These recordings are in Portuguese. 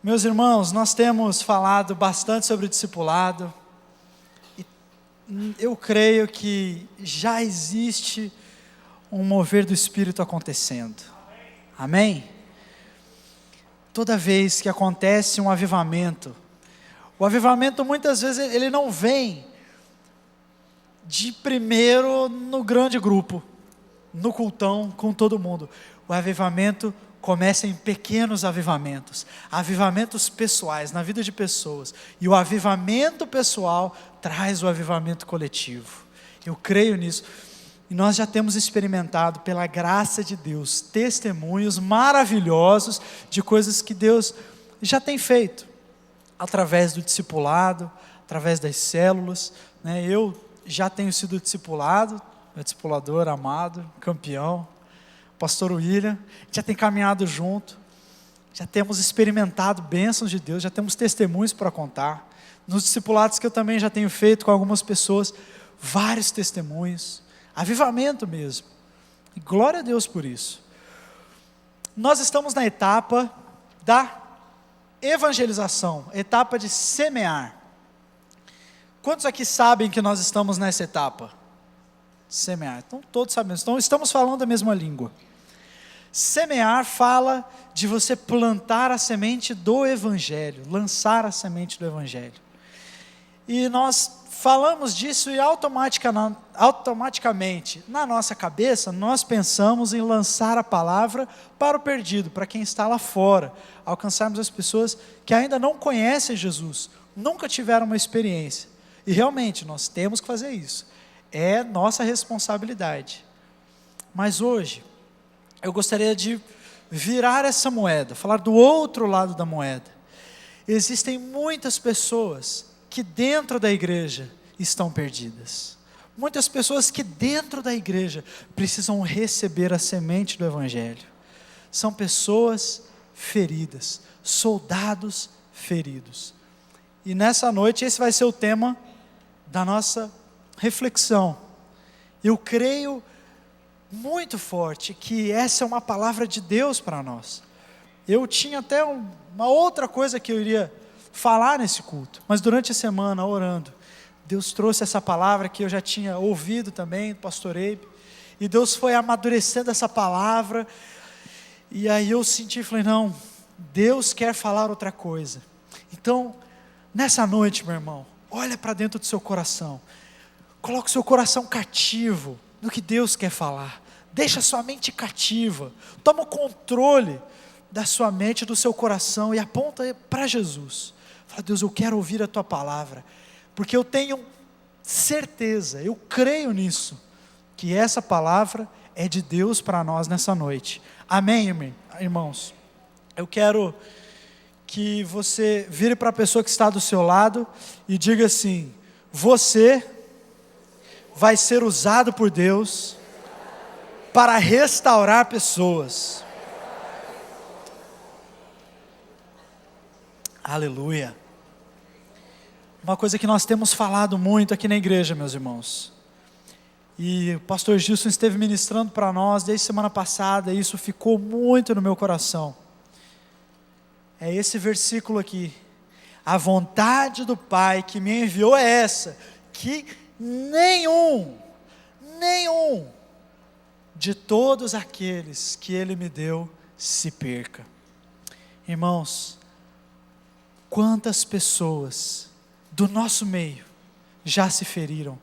Meus irmãos, nós temos falado bastante sobre discipulado, e eu creio que já existe um mover do Espírito acontecendo, amém? Toda vez que acontece um avivamento, o avivamento muitas vezes ele não vem de primeiro no grande grupo, no cultão com todo mundo. O avivamento começa em pequenos avivamentos, avivamentos pessoais, na vida de pessoas, e o avivamento pessoal traz o avivamento coletivo. Eu creio nisso, e nós já temos experimentado, pela graça de Deus, testemunhos maravilhosos de coisas que Deus já tem feito, através do discipulado, através das células, né? Eu já tenho sido discipulado, meu discipulador amado, campeão, pastor William, já tem caminhado junto, já temos experimentado bênçãos de Deus, já temos testemunhos para contar, nos discipulados que eu também já tenho feito com algumas pessoas, vários testemunhos, avivamento mesmo, e glória a Deus por isso. Nós estamos na etapa da evangelização, etapa de semear. Quantos aqui sabem que nós estamos nessa etapa? Semear, então todos sabemos, então estamos falando a mesma língua. Semear fala de você plantar a semente do Evangelho, lançar a semente do Evangelho, e nós falamos disso e automaticamente, na nossa cabeça, nós pensamos em lançar a palavra para o perdido, para quem está lá fora, alcançarmos as pessoas que ainda não conhecem Jesus, nunca tiveram uma experiência, e realmente nós temos que fazer isso, é nossa responsabilidade. Mas hoje, eu gostaria de virar essa moeda, falar do outro lado da moeda. Existem muitas pessoas que dentro da igreja estão perdidas. Muitas pessoas que dentro da igreja precisam receber a semente do Evangelho. São pessoas feridas, soldados feridos. E nessa noite esse vai ser o tema da nossa reflexão. Eu creio muito forte que essa é uma palavra de Deus para nós. Eu tinha até uma outra coisa que eu iria falar nesse culto, mas durante a semana orando, Deus trouxe essa palavra que eu já tinha ouvido também do pastor Eibe, e Deus foi amadurecendo essa palavra, e aí eu senti, falei, não, Deus quer falar outra coisa. Então, nessa noite, meu irmão, olha para dentro do seu coração, coloque o seu coração cativo no que Deus quer falar, deixa a sua mente cativa, toma o controle da sua mente, do seu coração, e aponta para Jesus. Fala, Deus, eu quero ouvir a tua palavra, porque eu tenho certeza, eu creio nisso, que essa palavra é de Deus para nós nessa noite. Amém, irmãos? Eu quero que você vire para a pessoa que está do seu lado e diga assim: você vai ser usado por Deus para restaurar pessoas. Aleluia. Uma coisa que nós temos falado muito aqui na igreja, meus irmãos, e o pastor Gilson esteve ministrando para nós desde semana passada, e isso ficou muito no meu coração, é esse versículo aqui: a vontade do Pai que me enviou é essa, que nenhum de todos aqueles que Ele me deu se perca. Irmãos, quantas pessoas do nosso meio já se feriram,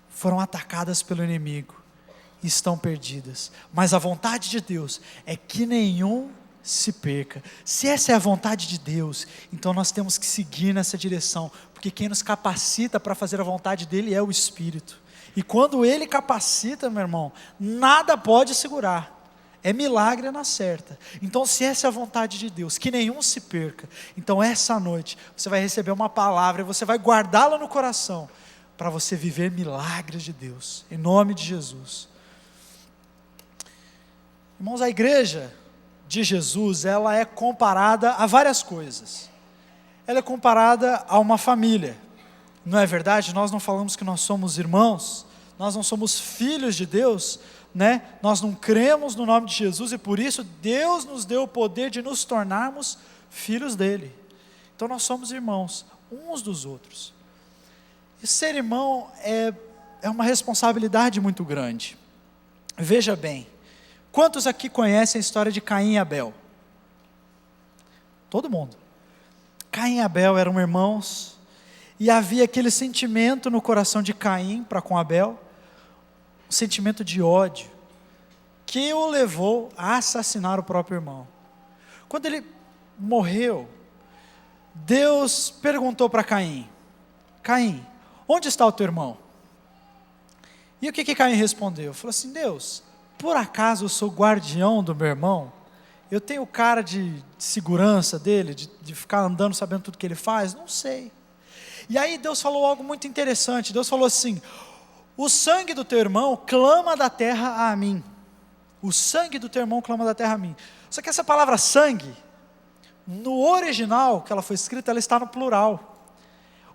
foram atacadas pelo inimigo, e estão perdidas, mas a vontade de Deus é que nenhum se perca. Se essa é a vontade de Deus, então nós temos que seguir nessa direção, porque quem nos capacita para fazer a vontade dEle é o Espírito, e quando Ele capacita, meu irmão, nada pode segurar, é milagre na certa. Então, se essa é a vontade de Deus, que nenhum se perca, então essa noite você vai receber uma palavra, e você vai guardá-la no coração, para você viver milagres de Deus, em nome de Jesus. Irmãos, a igreja de Jesus, ela é comparada a várias coisas. Ela é comparada a uma família, não é verdade? Nós não falamos que nós somos irmãos, nós não somos filhos de Deus, né? Nós não cremos no nome de Jesus, e por isso Deus nos deu o poder de nos tornarmos filhos dele. Então nós somos irmãos, uns dos outros. E ser irmão é uma responsabilidade muito grande. Veja bem, quantos aqui conhecem a história de Caim e Abel? Todo mundo. Caim e Abel eram irmãos, e havia aquele sentimento no coração de Caim para com Abel, um sentimento de ódio, que o levou a assassinar o próprio irmão. Quando ele morreu, Deus perguntou para Caim: Caim, onde está o teu irmão? E o que Caim respondeu? Falou assim: Deus, por acaso eu sou guardião do meu irmão? Eu tenho cara de segurança dele, de ficar andando sabendo tudo que ele faz? Não sei. E aí Deus falou algo muito interessante. Deus falou assim: o sangue do teu irmão clama da terra a mim. O sangue do teu irmão clama da terra a mim. Só que essa palavra sangue, no original que ela foi escrita, ela está no plural.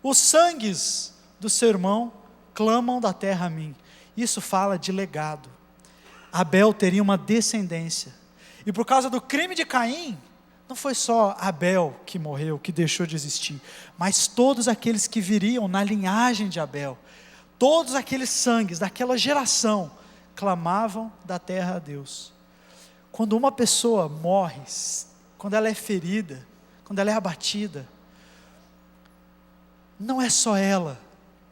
Os sangues do seu irmão clamam da terra a mim. Isso fala de legado. Abel teria uma descendência. E por causa do crime de Caim, não foi só Abel que morreu, que deixou de existir, mas todos aqueles que viriam na linhagem de Abel, todos aqueles sangues daquela geração, clamavam da terra a Deus. Quando uma pessoa morre, quando ela é ferida, quando ela é abatida, não é só ela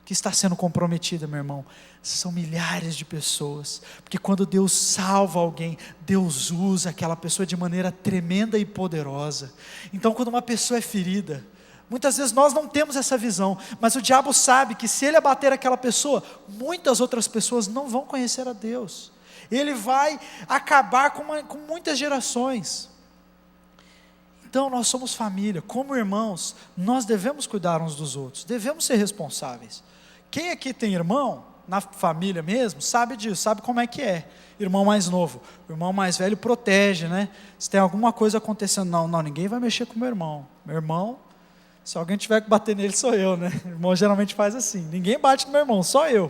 que está sendo comprometida, meu irmão, são milhares de pessoas, porque quando Deus salva alguém, Deus usa aquela pessoa de maneira tremenda e poderosa. Então quando uma pessoa é ferida, muitas vezes nós não temos essa visão, mas o diabo sabe que se ele abater aquela pessoa, muitas outras pessoas não vão conhecer a Deus, ele vai acabar com muitas gerações. Então nós somos família, como irmãos, nós devemos cuidar uns dos outros, devemos ser responsáveis. Quem aqui tem irmão, na família mesmo, sabe disso, sabe como é que é, irmão mais novo, o irmão mais velho protege, né, se tem alguma coisa acontecendo, não, ninguém vai mexer com meu irmão, se alguém tiver que bater nele sou eu, né, o irmão geralmente faz assim, ninguém bate no meu irmão, só eu,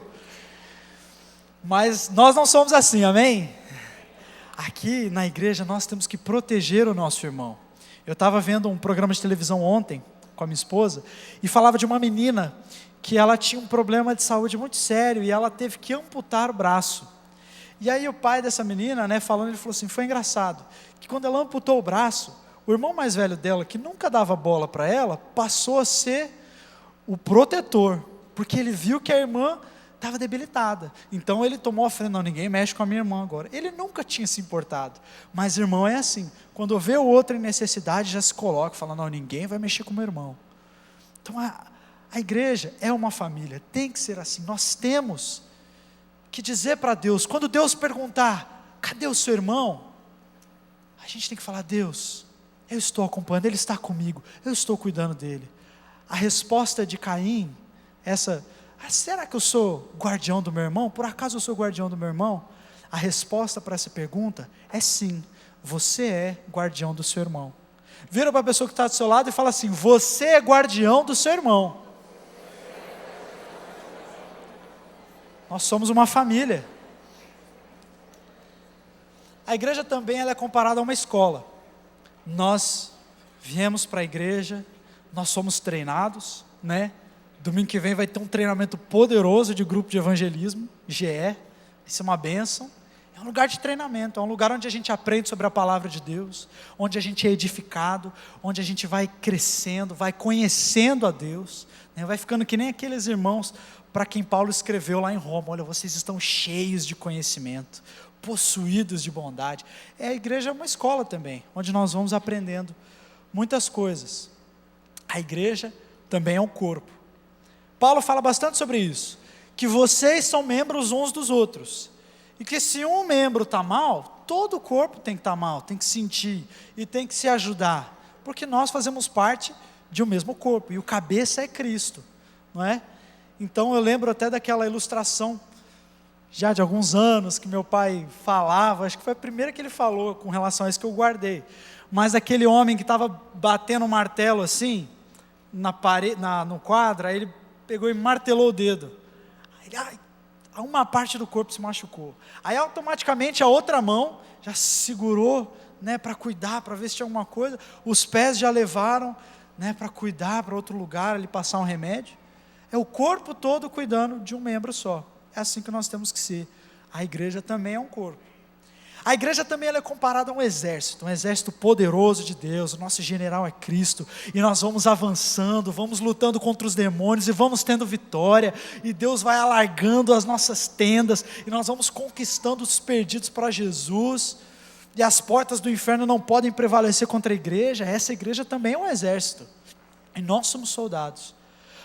mas nós não somos assim, amém? Aqui na igreja nós temos que proteger o nosso irmão. Eu estava vendo um programa de televisão ontem, com a minha esposa, e falava de uma menina, que ela tinha um problema de saúde muito sério, e ela teve que amputar o braço, e aí o pai dessa menina, né, falando, ele falou assim, foi engraçado, que quando ela amputou o braço, o irmão mais velho dela, que nunca dava bola para ela, passou a ser o protetor, porque ele viu que a irmã estava debilitada, então ele tomou a frente, não, ninguém mexe com a minha irmã agora, ele nunca tinha se importado, mas irmão é assim, quando vê o outro em necessidade, já se coloca, fala, não, ninguém vai mexer com o meu irmão. Então a igreja é uma família, tem que ser assim, nós temos que dizer para Deus, quando Deus perguntar, cadê o seu irmão? A gente tem que falar, Deus, eu estou acompanhando, Ele está comigo, eu estou cuidando dele. A resposta de Caim, será que eu sou guardião do meu irmão? Por acaso eu sou guardião do meu irmão? A resposta para essa pergunta é sim, você é guardião do seu irmão. Vira para a pessoa que está do seu lado e fala assim, você é guardião do seu irmão. Nós somos uma família. A igreja também ela é comparada a uma escola. Nós viemos para a igreja, nós somos treinados, né? Domingo que vem vai ter um treinamento poderoso de grupo de evangelismo, GE, isso é uma bênção. É um lugar de treinamento, é um lugar onde a gente aprende sobre a palavra de Deus, onde a gente é edificado, onde a gente vai crescendo, vai conhecendo a Deus, né? Vai ficando que nem aqueles irmãos para quem Paulo escreveu lá em Roma, olha, vocês estão cheios de conhecimento, possuídos de bondade. A igreja é uma escola também, onde nós vamos aprendendo muitas coisas. A igreja também é um corpo. Paulo fala bastante sobre isso, que vocês são membros uns dos outros, e que se um membro está mal, todo o corpo tem que estar mal, tem que sentir, e tem que se ajudar, porque nós fazemos parte de um mesmo corpo, e o cabeça é Cristo, não é? Então eu lembro até daquela ilustração, já de alguns anos, que meu pai falava, acho que foi a primeira que ele falou com relação a isso que eu guardei, mas aquele homem que estava batendo um martelo assim, na parede, no quadro, aí ele pegou e martelou o dedo, aí uma parte do corpo se machucou, aí automaticamente a outra mão já segurou né, para cuidar, para ver se tinha alguma coisa, os pés já levaram, né, para cuidar para outro lugar, ali passar um remédio. É o corpo todo cuidando de um membro só. É assim que nós temos que ser. A igreja também é um corpo. A igreja também ela é comparada a um exército poderoso de Deus. O nosso general é Cristo, e nós vamos avançando, vamos lutando contra os demônios, e vamos tendo vitória, e Deus vai alargando as nossas tendas, e nós vamos conquistando os perdidos para Jesus, e as portas do inferno não podem prevalecer contra a igreja. Essa igreja também é um exército, e nós somos soldados.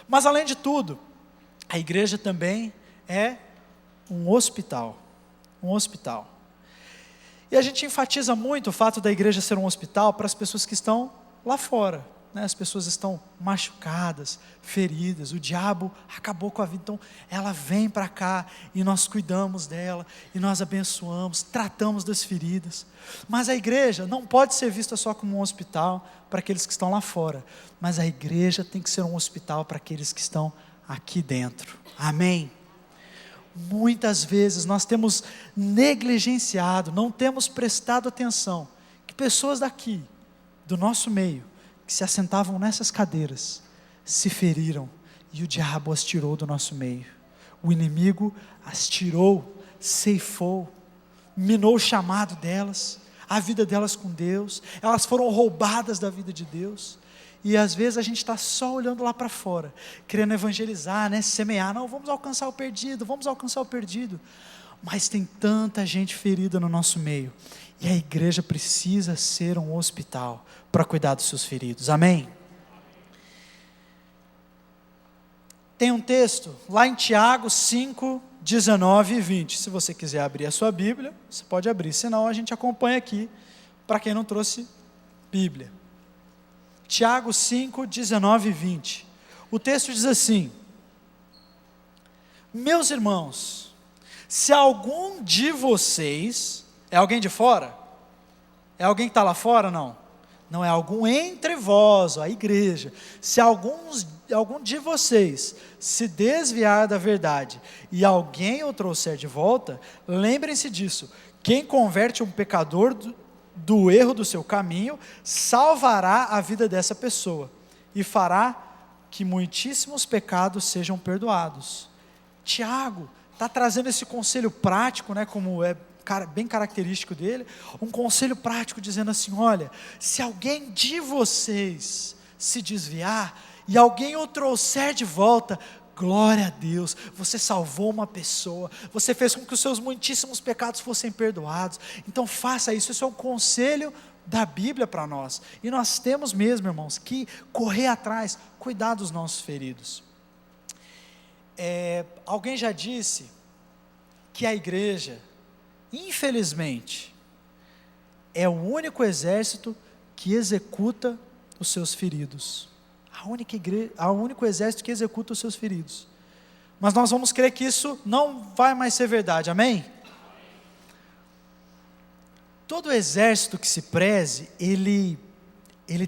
Mas além de tudo, a igreja também é um hospital. Um hospital. E a gente enfatiza muito o fato da igreja ser um hospital para as pessoas que estão lá fora, né? As pessoas estão machucadas, feridas, o diabo acabou com a vida, então ela vem para cá e nós cuidamos dela, e nós abençoamos, tratamos das feridas. Mas a igreja não pode ser vista só como um hospital para aqueles que estão lá fora, mas a igreja tem que ser um hospital para aqueles que estão aqui dentro. Amém? Muitas vezes nós temos negligenciado, não temos prestado atenção, que pessoas daqui, do nosso meio, que se assentavam nessas cadeiras, se feriram, e o diabo as tirou do nosso meio. O inimigo as tirou, ceifou, minou o chamado delas, a vida delas com Deus, elas foram roubadas da vida de Deus. E às vezes a gente está só olhando lá para fora, querendo evangelizar, né, semear, não, vamos alcançar o perdido, mas tem tanta gente ferida no nosso meio, e a igreja precisa ser um hospital, para cuidar dos seus feridos, amém? Tem um texto, lá em Tiago 5, 19 e 20, se você quiser abrir a sua Bíblia, você pode abrir, senão a gente acompanha aqui, para quem não trouxe Bíblia. Tiago 5, 19 e 20. O texto diz assim: meus irmãos, se algum de vocês, é alguém de fora? É alguém que está lá fora? Não. Não, é algum entre vós, a igreja. Se algum de vocês se desviar da verdade e alguém o trouxer de volta, lembrem-se disso: quem converte um pecador do erro do seu caminho, salvará a vida dessa pessoa, e fará que muitíssimos pecados sejam perdoados. Tiago está trazendo esse conselho prático, né, como é bem característico dele, um conselho prático dizendo assim: olha, se alguém de vocês se desviar, e alguém o trouxer de volta, glória a Deus, você salvou uma pessoa, você fez com que os seus muitíssimos pecados fossem perdoados. Então faça isso, isso é um conselho da Bíblia para nós, e nós temos mesmo, irmãos, que correr atrás, cuidar dos nossos feridos. Alguém já disse que a igreja, infelizmente, é o único exército que executa os seus feridos. O único exército que executa os seus feridos. Mas nós vamos crer que isso não vai mais ser verdade, amém? Todo exército que se preze, ele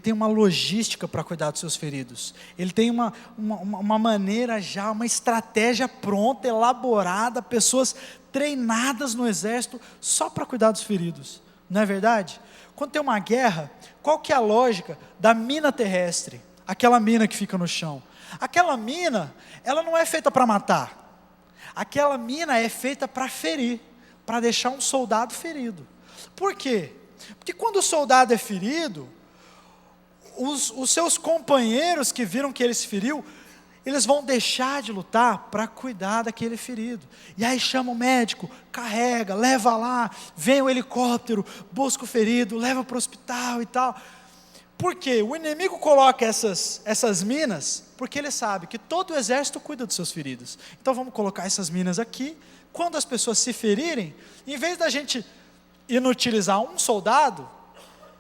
tem uma logística para cuidar dos seus feridos. Ele tem uma maneira já, uma estratégia pronta, elaborada, pessoas treinadas no exército só para cuidar dos feridos. Não é verdade? Quando tem uma guerra, qual que é a lógica da mina terrestre? Aquela mina que fica no chão. Aquela mina, ela não é feita para matar. Aquela mina é feita para ferir, para deixar um soldado ferido. Por quê? Porque quando o soldado é ferido, os seus companheiros que viram que ele se feriu, eles vão deixar de lutar para cuidar daquele ferido. E aí chama o médico, carrega, leva lá, vem o helicóptero, busca o ferido, leva para o hospital e tal. Por quê? O inimigo coloca essas minas, porque ele sabe que todo o exército cuida dos seus feridos. Então vamos colocar essas minas aqui, quando as pessoas se ferirem, em vez da gente inutilizar um soldado,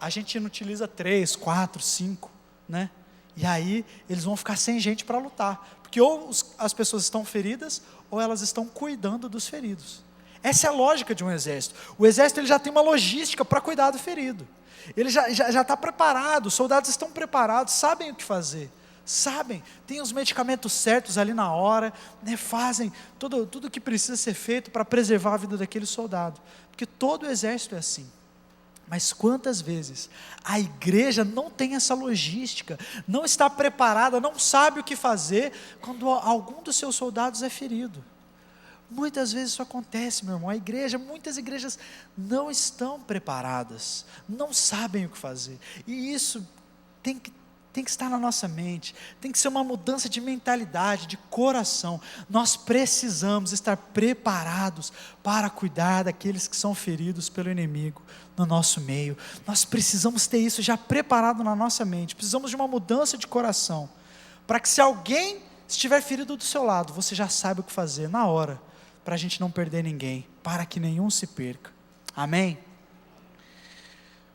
a gente inutiliza 3, 4, 5, né? E aí eles vão ficar sem gente para lutar, porque ou as pessoas estão feridas, ou elas estão cuidando dos feridos. Essa é a lógica de um exército. O exército ele já tem uma logística para cuidar do ferido. Ele já está preparado, os soldados estão preparados, sabem o que fazer, tem os medicamentos certos ali na hora, né, fazem tudo o que precisa ser feito para preservar a vida daquele soldado, porque todo o exército é assim. Mas quantas vezes a igreja não tem essa logística, não está preparada, não sabe o que fazer quando algum dos seus soldados é ferido? Muitas vezes isso acontece, meu irmão. Muitas igrejas não estão preparadas, não sabem o que fazer. E isso tem que estar na nossa mente, tem que ser uma mudança de mentalidade, de coração. Nós precisamos estar preparados para cuidar daqueles que são feridos pelo inimigo no nosso meio. Nós precisamos ter isso já preparado na nossa mente. Precisamos de uma mudança de coração, para que se alguém estiver ferido do seu lado, você já saiba o que fazer na hora, para a gente não perder ninguém, para que nenhum se perca. Amém?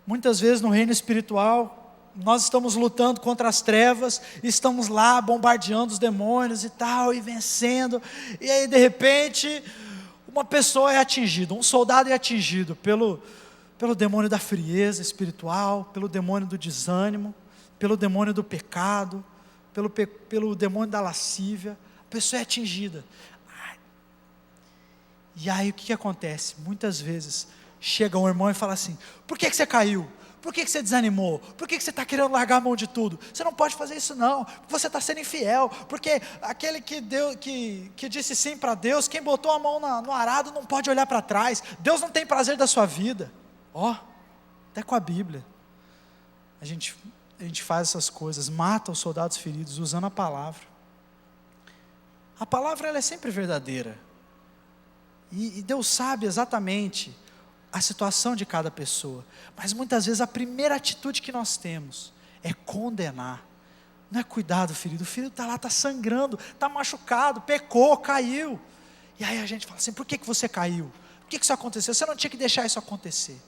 Muitas vezes no reino espiritual, nós estamos lutando contra as trevas, estamos lá bombardeando os demônios e tal, e vencendo, e aí de repente, uma pessoa é atingida, um soldado é atingido pelo demônio da frieza espiritual, pelo demônio do desânimo, pelo demônio do pecado, pelo demônio da lascívia. A pessoa é atingida. E aí o que acontece? Muitas vezes chega um irmão e fala assim: por que você caiu? Por que você desanimou? Por que você está querendo largar a mão de tudo? Você não pode fazer isso não, você está sendo infiel, porque aquele que disse sim para Deus, quem botou a mão no arado não pode olhar para trás, Deus não tem prazer da sua vida. Até com a Bíblia, a gente faz essas coisas, mata os soldados feridos usando a palavra. A palavra ela é sempre verdadeira, e Deus sabe exatamente a situação de cada pessoa, mas muitas vezes a primeira atitude que nós temos é condenar, não é cuidar do ferido. O ferido está lá, está sangrando, está machucado, pecou, caiu, e aí a gente fala assim: por que você caiu? Por que isso aconteceu? Você não tinha que deixar isso acontecer.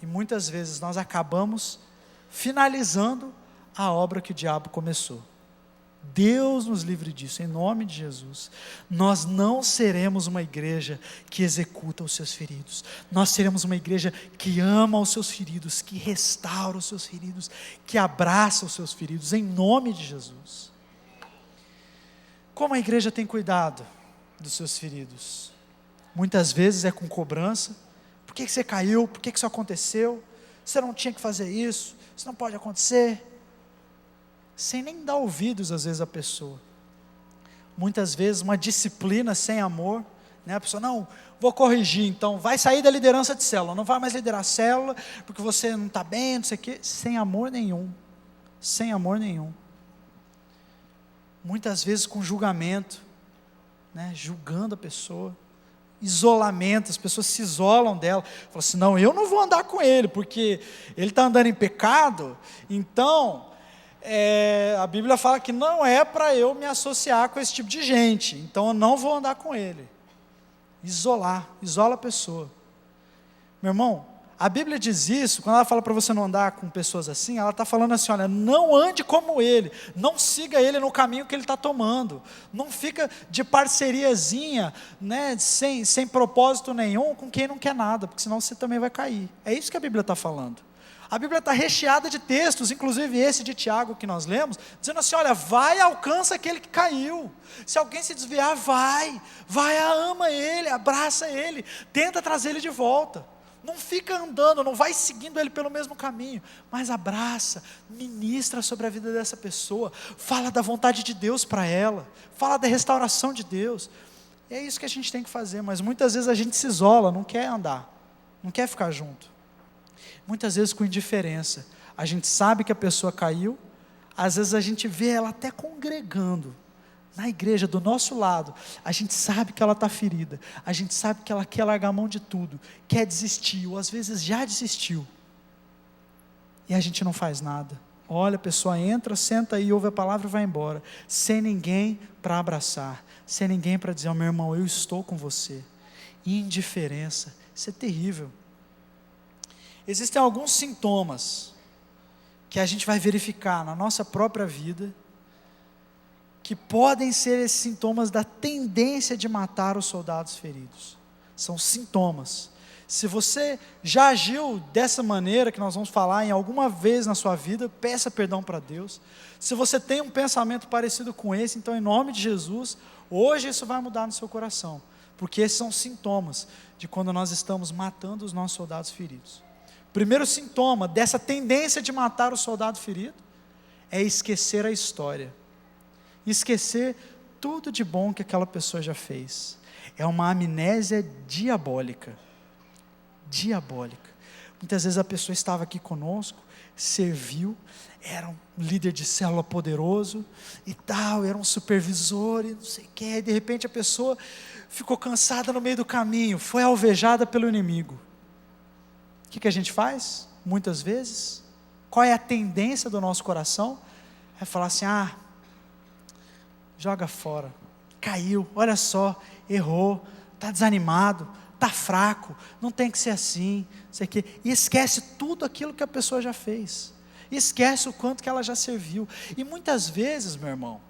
E muitas vezes nós acabamos finalizando a obra que o diabo começou. Deus nos livre disso, em nome de Jesus. Nós não seremos uma igreja que executa os seus feridos, nós seremos uma igreja que ama os seus feridos, que restaura os seus feridos, que abraça os seus feridos, em nome de Jesus. Como a igreja tem cuidado dos seus feridos? Muitas vezes é com cobrança. Por que você caiu? Por que isso aconteceu? Você não tinha que fazer isso, isso não pode acontecer. Sem nem dar ouvidos às vezes à pessoa. Muitas vezes uma disciplina sem amor, né? A pessoa: não, vou corrigir, então vai sair da liderança de célula, não vai mais liderar a célula, porque você não está bem, não sei o quê, sem amor nenhum, muitas vezes com julgamento, né? Julgando a pessoa, isolamento, as pessoas se isolam dela, falam assim: não, eu não vou andar com ele, porque ele está andando em pecado, então a Bíblia fala que não é para eu me associar com esse tipo de gente, então eu não vou andar com ele. Isola a pessoa. Meu irmão, a Bíblia diz isso, quando ela fala para você não andar com pessoas assim, ela está falando assim: olha, não ande como ele, não siga ele no caminho que ele está tomando, não fica de parceriazinha, né, sem propósito nenhum, com quem não quer nada, porque senão você também vai cair. É isso que a Bíblia está falando. A Bíblia está recheada de textos, inclusive esse de Tiago que nós lemos, dizendo assim: olha, vai e alcança aquele que caiu. Se alguém se desviar, vai, ama ele, abraça ele, tenta trazer ele de volta. Não fica andando, não vai seguindo ele pelo mesmo caminho, mas abraça, ministra sobre a vida dessa pessoa, fala da vontade de Deus para ela, fala da restauração de Deus. E é isso que a gente tem que fazer, mas muitas vezes a gente se isola, não quer andar, não quer ficar junto. Muitas vezes com indiferença, a gente sabe que a pessoa caiu, às vezes a gente vê ela até congregando na igreja do nosso lado, a gente sabe que ela está ferida, a gente sabe que ela quer largar a mão de tudo, quer desistir, ou às vezes já desistiu, e a gente não faz nada. Olha, a pessoa entra, senta aí, ouve a palavra e vai embora, sem ninguém para abraçar, sem ninguém para dizer: oh, meu irmão, eu estou com você. Indiferença, isso é terrível. Existem alguns sintomas que a gente vai verificar na nossa própria vida, que podem ser esses sintomas da tendência de matar os soldados feridos. São sintomas. Se você já agiu dessa maneira que nós vamos falar em alguma vez na sua vida, peça perdão para Deus. Se você tem um pensamento parecido com esse, então em nome de Jesus, hoje isso vai mudar no seu coração, porque esses são sintomas de quando nós estamos matando os nossos soldados feridos. primeiro sintoma dessa tendência de matar o soldado ferido é esquecer a história, esquecer tudo de bom que aquela pessoa já fez. É uma amnésia diabólica. Muitas vezes a pessoa estava aqui conosco, serviu, era um líder de célula poderoso e tal, era um supervisor e não sei o que, e de repente a pessoa ficou cansada no meio do caminho, foi alvejada pelo inimigo. O que a gente faz? Muitas vezes, qual é a tendência do nosso coração? É falar assim, joga fora, caiu, olha só, errou, está desanimado, está fraco, não tem que ser assim, sei que, e esquece tudo aquilo que a pessoa já fez, esquece o quanto que ela já serviu, e muitas vezes, meu irmão,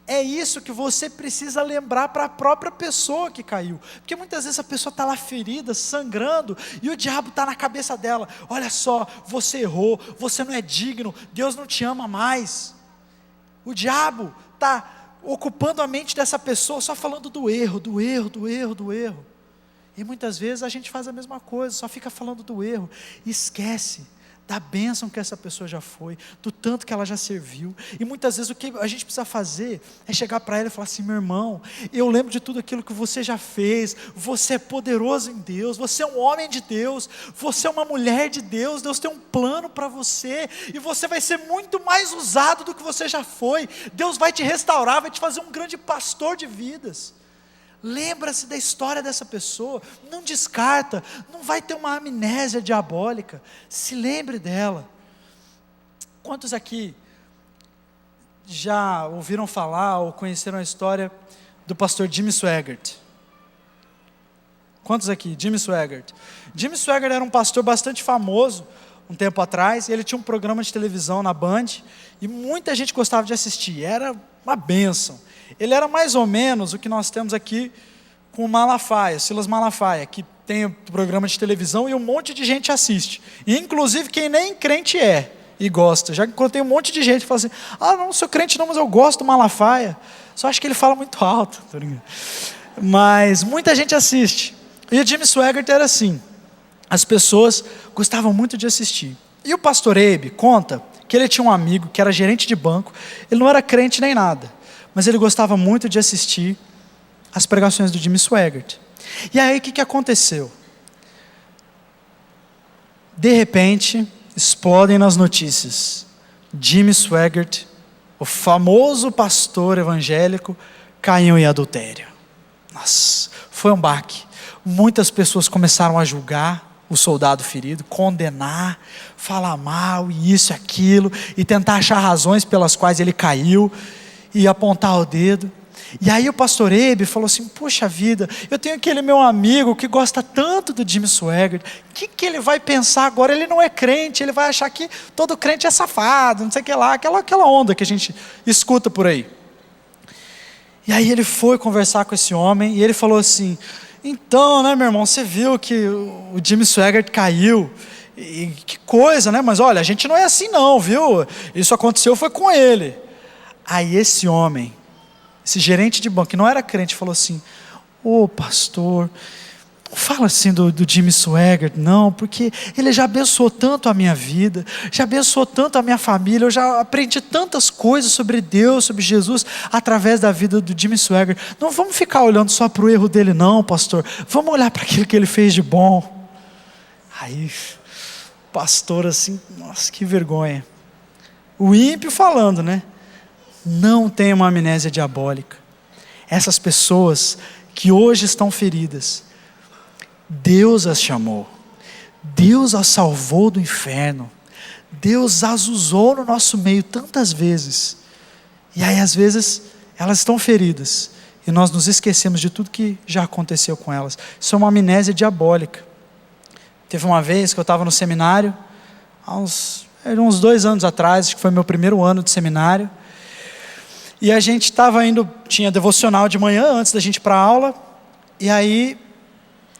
é isso que você precisa lembrar para a própria pessoa que caiu, porque muitas vezes a pessoa está lá ferida, sangrando, e o diabo está na cabeça dela, olha só, você errou, você não é digno, Deus não te ama mais. O diabo está ocupando a mente dessa pessoa, só falando do erro. E muitas vezes a gente faz a mesma coisa, só fica falando do erro, e esquece da bênção que essa pessoa já foi, do tanto que ela já serviu. E muitas vezes o que a gente precisa fazer é chegar para ela e falar assim, meu irmão, eu lembro de tudo aquilo que você já fez, você é poderoso em Deus, você é um homem de Deus, você é uma mulher de Deus, Deus tem um plano para você, e você vai ser muito mais usado do que você já foi, Deus vai te restaurar, vai te fazer um grande pastor de vidas. Lembra-se da história dessa pessoa, não descarta, não vai ter uma amnésia diabólica, se lembre dela. Quantos aqui já ouviram falar ou conheceram a história do pastor Jimmy Swaggart? Quantos aqui? Jimmy Swaggart. Jimmy Swaggart era um pastor bastante famoso um tempo atrás, ele tinha um programa de televisão na Band, e muita gente gostava de assistir, era uma bênção. Ele era mais ou menos o que nós temos aqui com o Malafaia, Silas Malafaia, que tem o programa de televisão e um monte de gente assiste, e inclusive quem nem crente é e gosta. Já encontrei um monte de gente que fala assim, não sou crente não, mas eu gosto do Malafaia, só acho que ele fala muito alto, mas muita gente assiste. E o Jimmy Swaggart era assim, as pessoas gostavam muito de assistir. E o pastor Abe conta que ele tinha um amigo que era gerente de banco, ele não era crente nem nada, mas ele gostava muito de assistir as pregações do Jimmy Swaggart. E aí o que aconteceu? De repente, explodem nas notícias, Jimmy Swaggart, o famoso pastor evangélico, caiu em adultério. Nossa, foi um baque. Muitas pessoas começaram a julgar o soldado ferido, condenar, falar mal, e isso e aquilo, e tentar achar razões pelas quais ele caiu, e apontar o dedo. E aí o pastor Abe falou assim, poxa vida, eu tenho aquele meu amigo que gosta tanto do Jimmy Swaggart, o que ele vai pensar agora? Ele não é crente, ele vai achar que todo crente é safado, não sei o que lá, aquela onda que a gente escuta por aí. E aí ele foi conversar com esse homem, e ele falou assim, então, né, meu irmão, você viu que o Jimmy Swaggart caiu, e que coisa, né, mas olha, a gente não é assim não, viu, isso aconteceu foi com ele. Aí esse homem, esse gerente de banco, que não era crente, falou assim, pastor, não fala assim do Jimmy Swaggart não, porque ele já abençoou tanto a minha vida, já abençoou tanto a minha família, eu já aprendi tantas coisas sobre Deus, sobre Jesus, através da vida do Jimmy Swaggart, não vamos ficar olhando só para o erro dele não, pastor, vamos olhar para aquilo que ele fez de bom. Aí, pastor assim, nossa, que vergonha, o ímpio falando, né? Não tenha uma amnésia diabólica. Essas pessoas que hoje estão feridas, Deus as chamou, Deus as salvou do inferno, Deus as usou no nosso meio tantas vezes, e aí às vezes elas estão feridas, e nós nos esquecemos de tudo que já aconteceu com elas. Isso é uma amnésia diabólica. Teve uma vez que eu estava no seminário, uns 2 anos atrás, acho que foi meu primeiro ano de seminário, e a gente estava indo, tinha devocional de manhã, antes da gente ir para a aula, e aí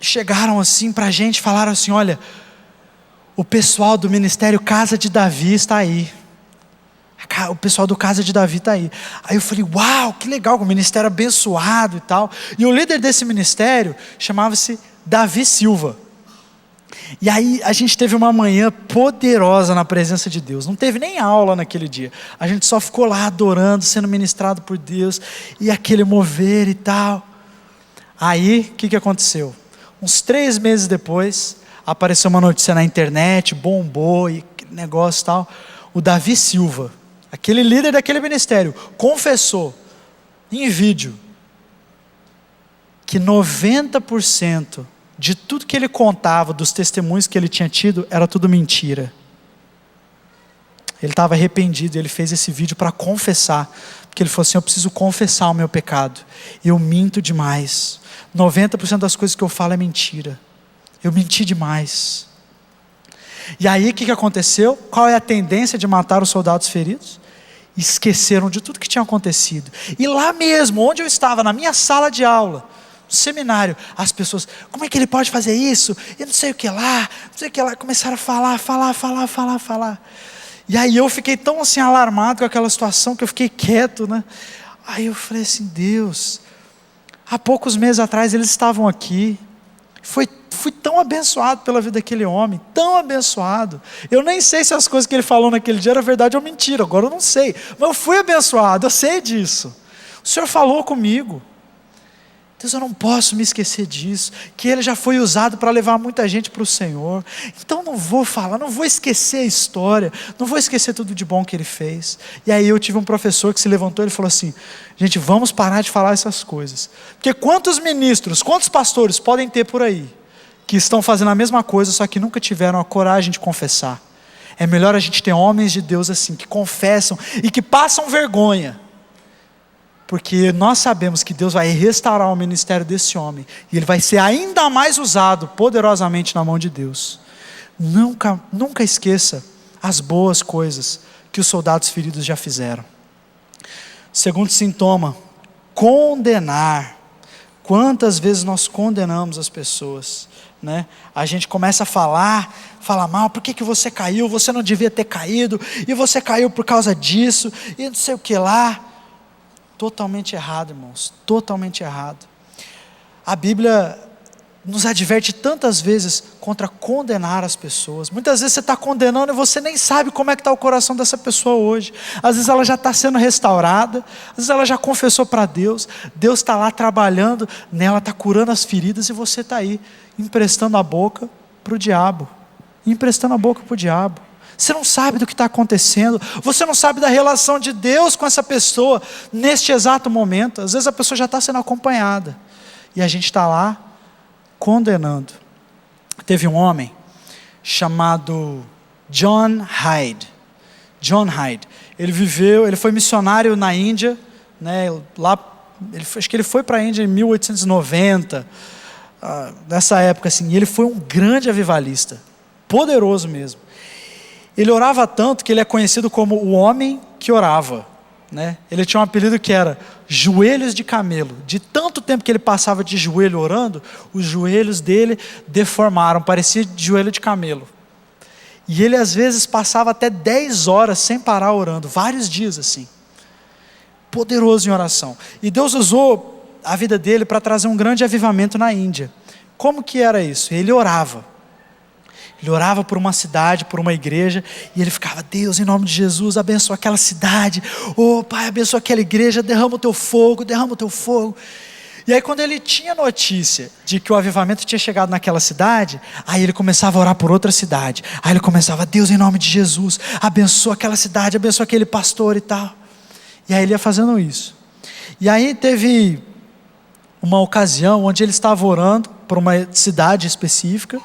chegaram assim para a gente, falaram assim, olha, o pessoal do ministério Casa de Davi está aí, o pessoal do Casa de Davi está aí. Aí eu falei, uau, que legal, o ministério abençoado e tal, e o líder desse ministério chamava-se Davi Silva. E aí a gente teve uma manhã poderosa na presença de Deus. Não teve nem aula naquele dia. A gente só ficou lá adorando, sendo ministrado por Deus. E aquele mover e tal. Aí, o que aconteceu? Uns 3 meses depois, apareceu uma notícia na internet, bombou e negócio e tal. O Davi Silva, aquele líder daquele ministério, confessou em vídeo que 90% de tudo que ele contava, dos testemunhos que ele tinha tido, era tudo mentira. Ele estava arrependido, ele fez esse vídeo para confessar, porque ele falou assim: eu preciso confessar o meu pecado, eu minto demais, 90% das coisas que eu falo é mentira, eu menti demais. E aí o que aconteceu? Qual é a tendência de matar os soldados feridos? Esqueceram de tudo que tinha acontecido, e lá mesmo, onde eu estava, na minha sala de aula, seminário, as pessoas: como é que ele pode fazer isso? E não sei o que lá, não sei o que lá. Começaram a falar. E aí eu fiquei tão assim alarmado com aquela situação, que eu fiquei quieto, né? Aí eu falei assim: Deus, há poucos meses atrás eles estavam aqui, fui tão abençoado pela vida daquele homem, tão abençoado. Eu nem sei se as coisas que ele falou naquele dia era verdade ou mentira, agora eu não sei, mas eu fui abençoado, eu sei disso. O Senhor falou comigo. Deus, eu não posso me esquecer disso, que ele já foi usado para levar muita gente para o Senhor. Então não vou falar, não vou esquecer a história, não vou esquecer tudo de bom que ele fez. E aí eu tive um professor que se levantou e falou assim: gente, vamos parar de falar essas coisas, porque quantos ministros, quantos pastores podem ter por aí, que estão fazendo a mesma coisa, só que nunca tiveram a coragem de confessar? É melhor a gente ter homens de Deus assim, que confessam e que passam vergonha, porque nós sabemos que Deus vai restaurar o ministério desse homem, e ele vai ser ainda mais usado poderosamente na mão de Deus. Nunca esqueça as boas coisas que os soldados feridos já fizeram. Segundo sintoma, condenar. Quantas vezes nós condenamos as pessoas, né? A gente começa a falar mal: por que você caiu? Você não devia ter caído, e você caiu por causa disso, e não sei o que lá. Totalmente errado, irmãos, totalmente errado. A Bíblia nos adverte tantas vezes contra condenar as pessoas. Muitas vezes você está condenando e você nem sabe como é que está o coração dessa pessoa hoje. Às vezes ela já está sendo restaurada, às vezes ela já confessou para Deus, Deus está lá trabalhando nela, está curando as feridas, e você está aí emprestando a boca para o diabo, Você não sabe do que está acontecendo, você não sabe da relação de Deus com essa pessoa neste exato momento. Às vezes a pessoa já está sendo acompanhada, e a gente está lá condenando. Teve um homem chamado John Hyde. Ele foi missionário na Índia, né? Acho que ele foi para a Índia em 1890, nessa época assim, e ele foi um grande avivalista, poderoso mesmo. Ele orava tanto que ele é conhecido como o homem que orava, né? Ele tinha um apelido que era joelhos de camelo. De tanto tempo que ele passava de joelho orando, os joelhos dele deformaram, parecia de joelho de camelo. E ele às vezes passava até 10 horas sem parar orando, vários dias assim. Poderoso em oração. E Deus usou a vida dele para trazer um grande avivamento na Índia. Como que era isso? Ele orava por uma cidade, por uma igreja, e ele ficava: Deus, em nome de Jesus, abençoa aquela cidade, Pai, abençoa aquela igreja, derrama o teu fogo. E aí quando ele tinha notícia de que o avivamento tinha chegado naquela cidade, aí ele começava a orar por outra cidade, aí ele começava: Deus, em nome de Jesus, abençoa aquela cidade, abençoa aquele pastor e tal. E aí ele ia fazendo isso. E aí teve uma ocasião onde ele estava orando por uma cidade específica,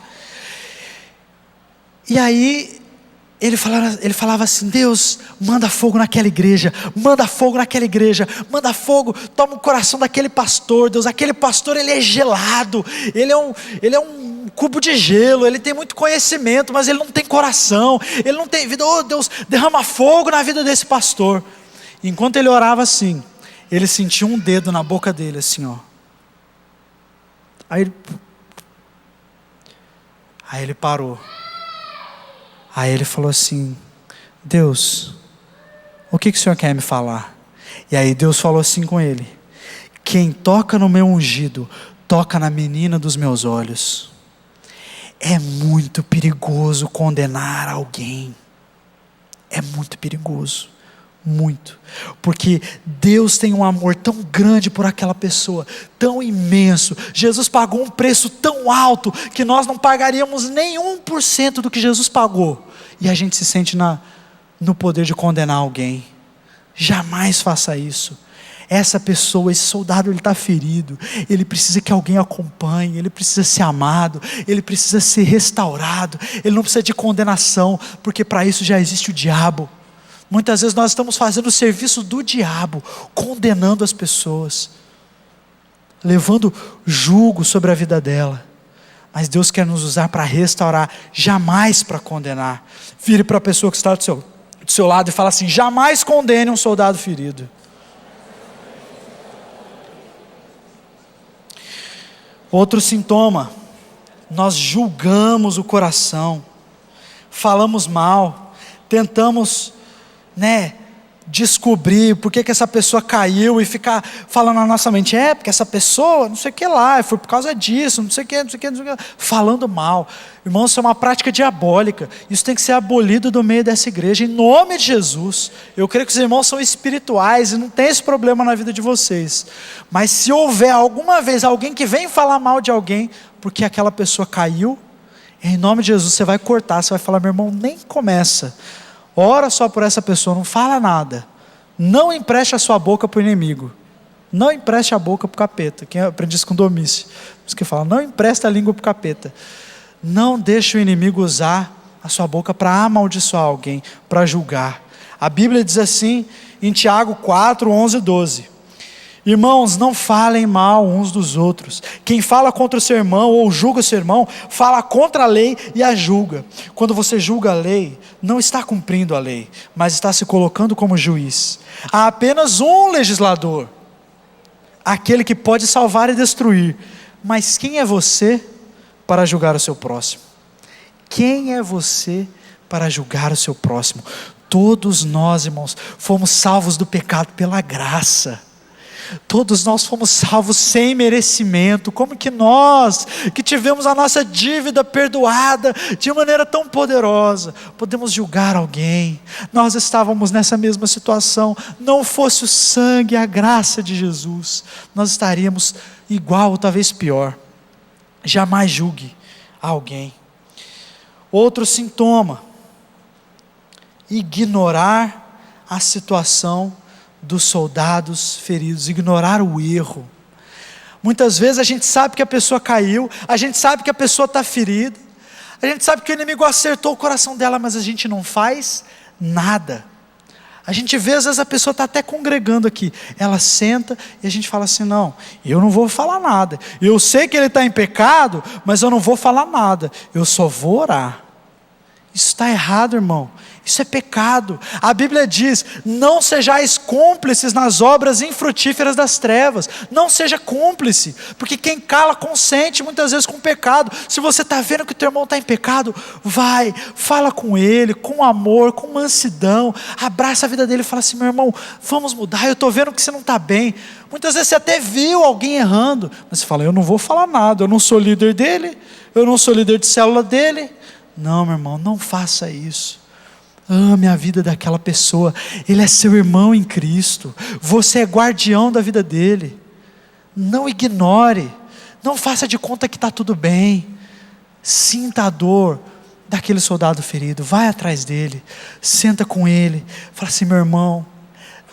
e aí ele falava assim: Deus, manda fogo naquela igreja, manda fogo, toma o coração daquele pastor, Deus, aquele pastor ele é gelado, ele é um cubo de gelo, ele tem muito conhecimento, mas ele não tem coração, ele não tem vida. Deus, derrama fogo na vida desse pastor. Enquanto ele orava assim, ele sentiu um dedo na boca dele assim, ó. Aí ele parou. Aí ele falou assim: Deus, o que o Senhor quer me falar? E aí Deus falou assim com ele: quem toca no meu ungido, toca na menina dos meus olhos. É muito perigoso condenar alguém. É muito perigoso. Muito. Porque Deus tem um amor tão grande por aquela pessoa, tão imenso. Jesus pagou um preço tão alto que nós não pagaríamos nem 1% do que Jesus pagou. E a gente se sente no poder de condenar alguém. Jamais faça isso. Essa pessoa, esse soldado, ele está ferido, ele precisa que alguém acompanhe, ele precisa ser amado, ele precisa ser restaurado, ele não precisa de condenação, porque para isso já existe o diabo. Muitas vezes nós estamos fazendo o serviço do diabo, condenando as pessoas, levando julgo sobre a vida dela. Mas Deus quer nos usar para restaurar, jamais para condenar. Vire para a pessoa que está do seu lado e fala assim: jamais condene um soldado ferido. Outro sintoma, nós julgamos o coração, falamos mal, tentamos, descobrir por que essa pessoa caiu e ficar falando na nossa mente: porque essa pessoa, não sei o que lá, foi por causa disso, não sei o que, falando mal. Irmãos, isso é uma prática diabólica, isso tem que ser abolido do meio dessa igreja, em nome de Jesus. Eu creio que os irmãos são espirituais e não tem esse problema na vida de vocês, mas se houver alguma vez alguém que vem falar mal de alguém, porque aquela pessoa caiu, em nome de Jesus, você vai cortar, você vai falar: meu irmão, nem começa, ora só por essa pessoa, não fala nada, não empreste a sua boca para o inimigo, não empreste a boca para o capeta. Quem aprende isso com Domício? Por isso que fala: não empreste a língua para o capeta. Não deixe o inimigo usar a sua boca para amaldiçoar alguém, para julgar. A Bíblia diz assim em Tiago 4, 11 e 12: irmãos, não falem mal uns dos outros. Quem fala contra o seu irmão ou julga o seu irmão, fala contra a lei e a julga. Quando você julga a lei, não está cumprindo a lei, mas está se colocando como juiz. Há apenas um legislador, aquele que pode salvar e destruir. Mas quem é você para julgar o seu próximo? Quem é você para julgar o seu próximo? Todos nós, irmãos, fomos salvos do pecado pela graça. Todos nós fomos salvos sem merecimento. Como que nós, que tivemos a nossa dívida perdoada de maneira tão poderosa, podemos julgar alguém? Nós estávamos nessa mesma situação. Não fosse o sangue e a graça de Jesus, nós estaríamos igual ou talvez pior. Jamais julgue alguém. Outro sintoma: ignorar a situação dos soldados feridos, ignorar o erro. Muitas vezes a gente sabe que a pessoa caiu, a gente sabe que a pessoa está ferida, a gente sabe que o inimigo acertou o coração dela, mas a gente não faz nada. A gente vê, às vezes a pessoa está até congregando aqui, ela senta e a gente fala assim: não, eu não vou falar nada, eu sei que ele está em pecado, mas eu não vou falar nada, eu só vou orar. Isso está errado, irmão. Isso é pecado. A Bíblia diz: não sejais cúmplices nas obras infrutíferas das trevas. Não seja cúmplice, porque quem cala consente muitas vezes com o pecado. Se você está vendo que o teu irmão está em pecado, vai, fala com ele, com amor, com mansidão, abraça a vida dele e fala assim: meu irmão, vamos mudar, eu estou vendo que você não está bem. Muitas vezes você até viu alguém errando, mas você fala: eu não vou falar nada, eu não sou líder dele, eu não sou líder de célula dele. Não, meu irmão, não faça isso. Ame a vida daquela pessoa, ele é seu irmão em Cristo, você é guardião da vida dele. Não ignore, não faça de conta que está tudo bem. Sinta a dor daquele soldado ferido, vai atrás dele, senta com ele, fala assim: meu irmão,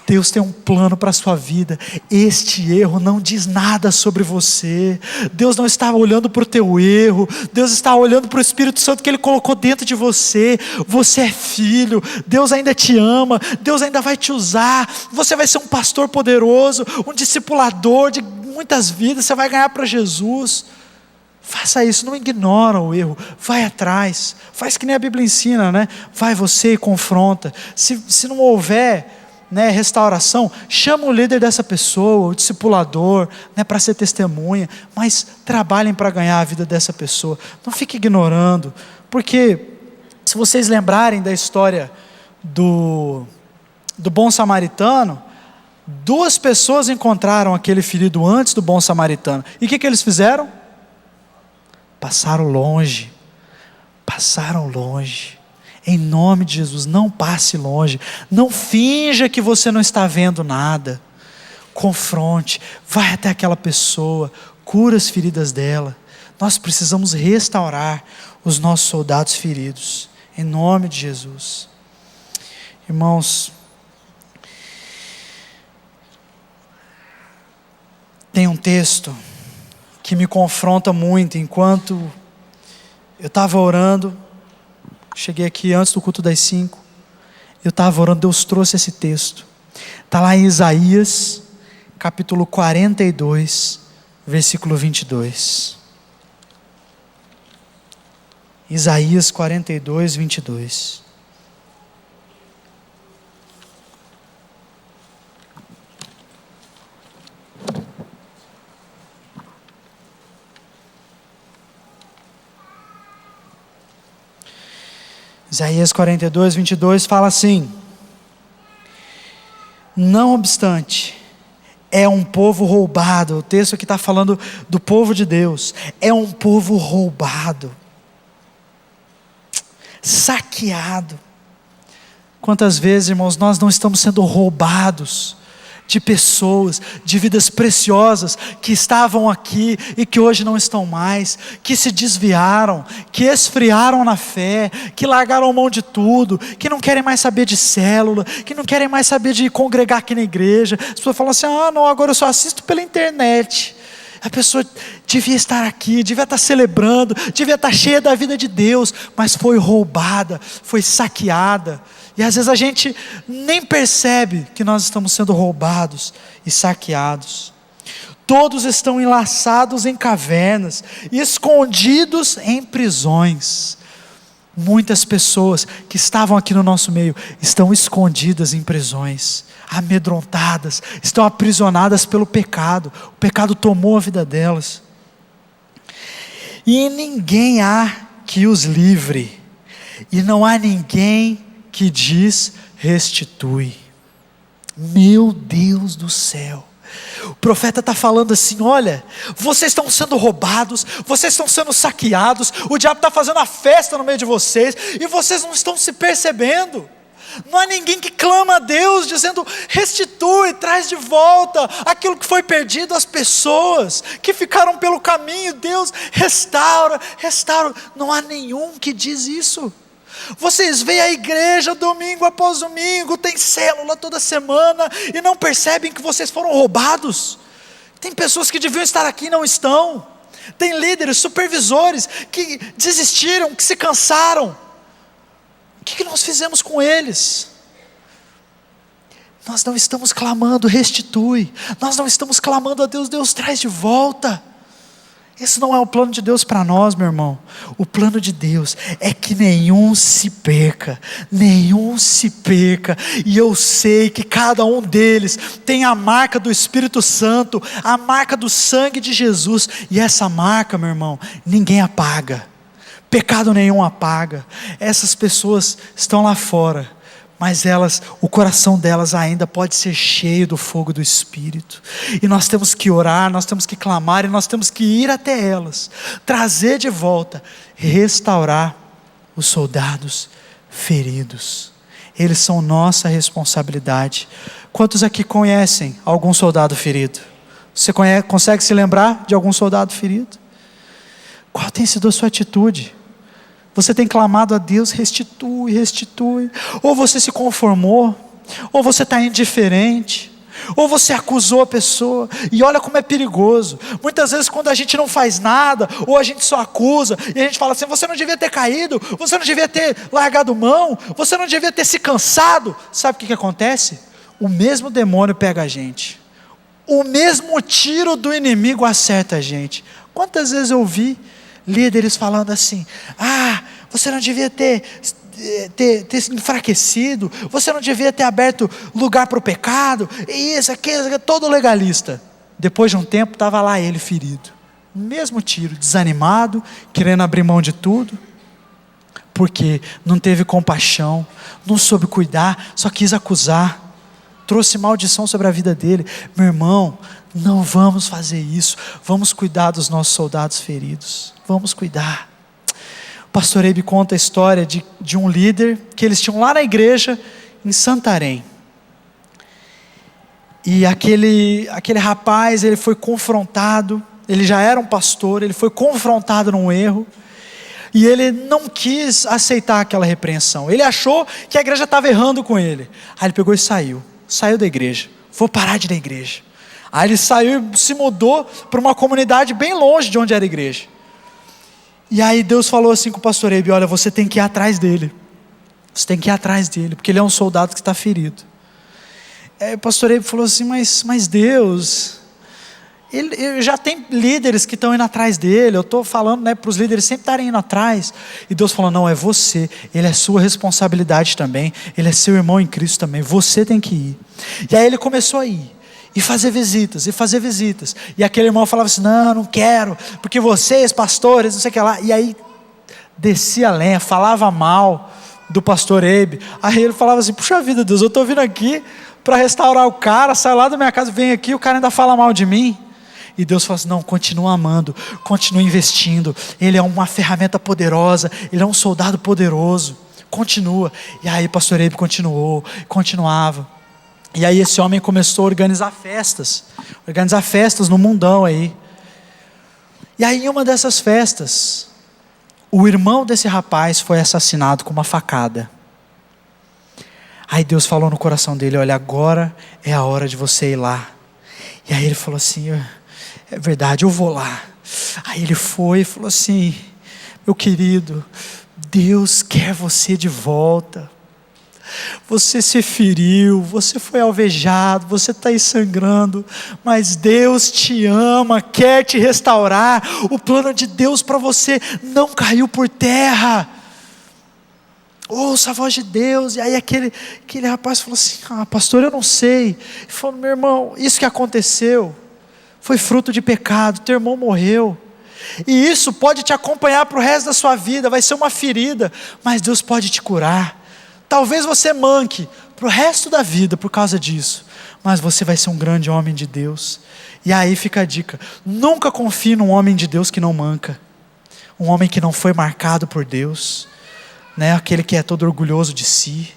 Deus tem um plano para a sua vida, este erro não diz nada sobre você, Deus não está olhando para o teu erro, Deus está olhando para o Espírito Santo que Ele colocou dentro de você. Você é filho, Deus ainda te ama, Deus ainda vai te usar, você vai ser um pastor poderoso, um discipulador de muitas vidas, você vai ganhar para Jesus. Faça isso, não ignora o erro, vai atrás, faz que nem a Bíblia ensina, né? Vai você e confronta. Se não houver restauração, chama o líder dessa pessoa, o discipulador, para ser testemunha, mas trabalhem para ganhar a vida dessa pessoa. Não fique ignorando, porque se vocês lembrarem da história do bom samaritano, 2 pessoas encontraram aquele ferido antes do bom samaritano, e o que eles fizeram? Passaram longe, passaram longe. Em nome de Jesus, não passe longe. Não finja que você não está vendo nada. Confronte, vai até aquela pessoa, cura as feridas dela. Nós precisamos restaurar os nossos soldados feridos. Em nome de Jesus. Irmãos, tem um texto que me confronta muito. Enquanto eu estava orando, cheguei aqui antes do culto das 5, eu estava orando, Deus trouxe esse texto. Está lá em Isaías, capítulo 42, versículo 22. Isaías 42, 22. Isaías 42, 22 fala assim: não obstante, é um povo roubado. O texto aqui está falando do povo de Deus. É um povo roubado, saqueado. Quantas vezes, irmãos, nós não estamos sendo roubados de pessoas, de vidas preciosas que estavam aqui e que hoje não estão mais, que se desviaram, que esfriaram na fé, que largaram mão de tudo, que não querem mais saber de célula, que não querem mais saber de congregar aqui na igreja. As pessoas falam assim: ah não, agora eu só assisto pela internet. A pessoa devia estar aqui, devia estar celebrando, devia estar cheia da vida de Deus, mas foi roubada, foi saqueada. E às vezes a gente nem percebe que nós estamos sendo roubados e saqueados. Todos estão enlaçados em cavernas, escondidos em prisões. Muitas pessoas que estavam aqui no nosso meio estão escondidas em prisões, amedrontadas, estão aprisionadas pelo pecado. O pecado tomou a vida delas. E ninguém há que os livre, e não há ninguém que diz restitui. Meu Deus do céu. O profeta está falando assim: olha, vocês estão sendo roubados, vocês estão sendo saqueados, o diabo está fazendo a festa no meio de vocês, e vocês não estão se percebendo. Não há ninguém que clama a Deus dizendo: restitui, traz de volta aquilo que foi perdido às pessoas que ficaram pelo caminho. Deus restaura, restaura. Não há nenhum que diz isso. Vocês veem a igreja domingo após domingo, tem célula toda semana e não percebem que vocês foram roubados. Tem pessoas que deviam estar aqui e não estão. Tem líderes, supervisores que desistiram, que se cansaram. O que nós fizemos com eles? Nós não estamos clamando restitui, nós não estamos clamando a Deus, Deus traz de volta. Esse não é o plano de Deus para nós, meu irmão. O plano de Deus é que nenhum se perca, nenhum se perca. E eu sei que cada um deles tem a marca do Espírito Santo, a marca do sangue de Jesus. E essa marca, meu irmão, ninguém apaga, pecado nenhum apaga. Essas pessoas estão lá fora, mas elas, o coração delas ainda pode ser cheio do fogo do Espírito, e nós temos que orar, nós temos que clamar, e nós temos que ir até elas, trazer de volta, restaurar os soldados feridos. Eles são nossa responsabilidade. Quantos aqui conhecem algum soldado ferido? Você consegue se lembrar de algum soldado ferido? Qual tem sido a sua atitude? Você tem clamado a Deus, restitui, restitui. Ou você se conformou, ou você está indiferente, ou você acusou a pessoa. E olha como é perigoso. Muitas vezes quando a gente não faz nada, ou a gente só acusa, e a gente fala assim: você não devia ter caído, você não devia ter largado mão, você não devia ter se cansado. Sabe o que acontece? O mesmo demônio pega a gente, o mesmo tiro do inimigo acerta a gente. Quantas vezes eu vi líderes falando assim: ah, você não devia ter enfraquecido, você não devia ter aberto lugar para o pecado, isso, aquilo, todo legalista. Depois de um tempo estava lá ele ferido, mesmo tiro, desanimado, querendo abrir mão de tudo, porque não teve compaixão, não soube cuidar, só quis acusar, trouxe maldição sobre a vida dele. Meu irmão, não vamos fazer isso. Vamos cuidar dos nossos soldados feridos, vamos cuidar. pastor Eibe conta a história de um líder que eles tinham lá na igreja em Santarém. E aquele rapaz, ele foi confrontado, ele já era um pastor, ele foi confrontado num erro, e ele não quis aceitar aquela repreensão. Ele achou que a igreja estava errando com ele. Aí ele pegou e saiu da igreja. Vou parar de ir na igreja. Aí ele saiu e se mudou para uma comunidade bem longe de onde era a igreja. E aí Deus falou assim com o pastor Eibe: olha, você tem que ir atrás dele. Você tem que ir atrás dele, porque ele é um soldado que está ferido. Aí o pastor Eibe falou assim: mas Deus, ele já tem líderes que estão indo atrás dele. Eu estou falando, para os líderes sempre estarem indo atrás. E Deus falou: não, é você. Ele é sua responsabilidade também. Ele é seu irmão em Cristo também. Você tem que ir. E aí ele começou a ir. E fazer visitas, E aquele irmão falava assim: não quero, porque vocês, pastores, não sei o que lá. E aí, descia a lenha, falava mal do pastor Eibe. Aí ele falava assim: puxa vida, Deus, eu estou vindo aqui para restaurar o cara, sai lá da minha casa, vem aqui, o cara ainda fala mal de mim. E Deus falou assim: não, continua amando, continua investindo. Ele é uma ferramenta poderosa, ele é um soldado poderoso. Continua. E aí pastor Eibe continuava. E aí esse homem começou a organizar festas no mundão aí. E aí em uma dessas festas, o irmão desse rapaz foi assassinado com uma facada. Aí Deus falou no coração dele: olha, agora é a hora de você ir lá. E aí ele falou assim: é verdade, eu vou lá. Aí ele foi e falou assim: meu querido, Deus quer você de volta. Você se feriu, você foi alvejado, você está aí sangrando, mas Deus te ama, quer te restaurar. O plano de Deus para você não caiu por terra. Ouça a voz de Deus. E aí aquele rapaz falou assim: pastor, eu não sei. Ele falou: meu irmão, isso que aconteceu foi fruto de pecado, teu irmão morreu. E isso pode te acompanhar para o resto da sua vida, vai ser uma ferida, mas Deus pode te curar. Talvez você manque para o resto da vida por causa disso, mas você vai ser um grande homem de Deus. E aí fica a dica: nunca confie num homem de Deus que não manca, um homem que não foi marcado por Deus, aquele que é todo orgulhoso de si.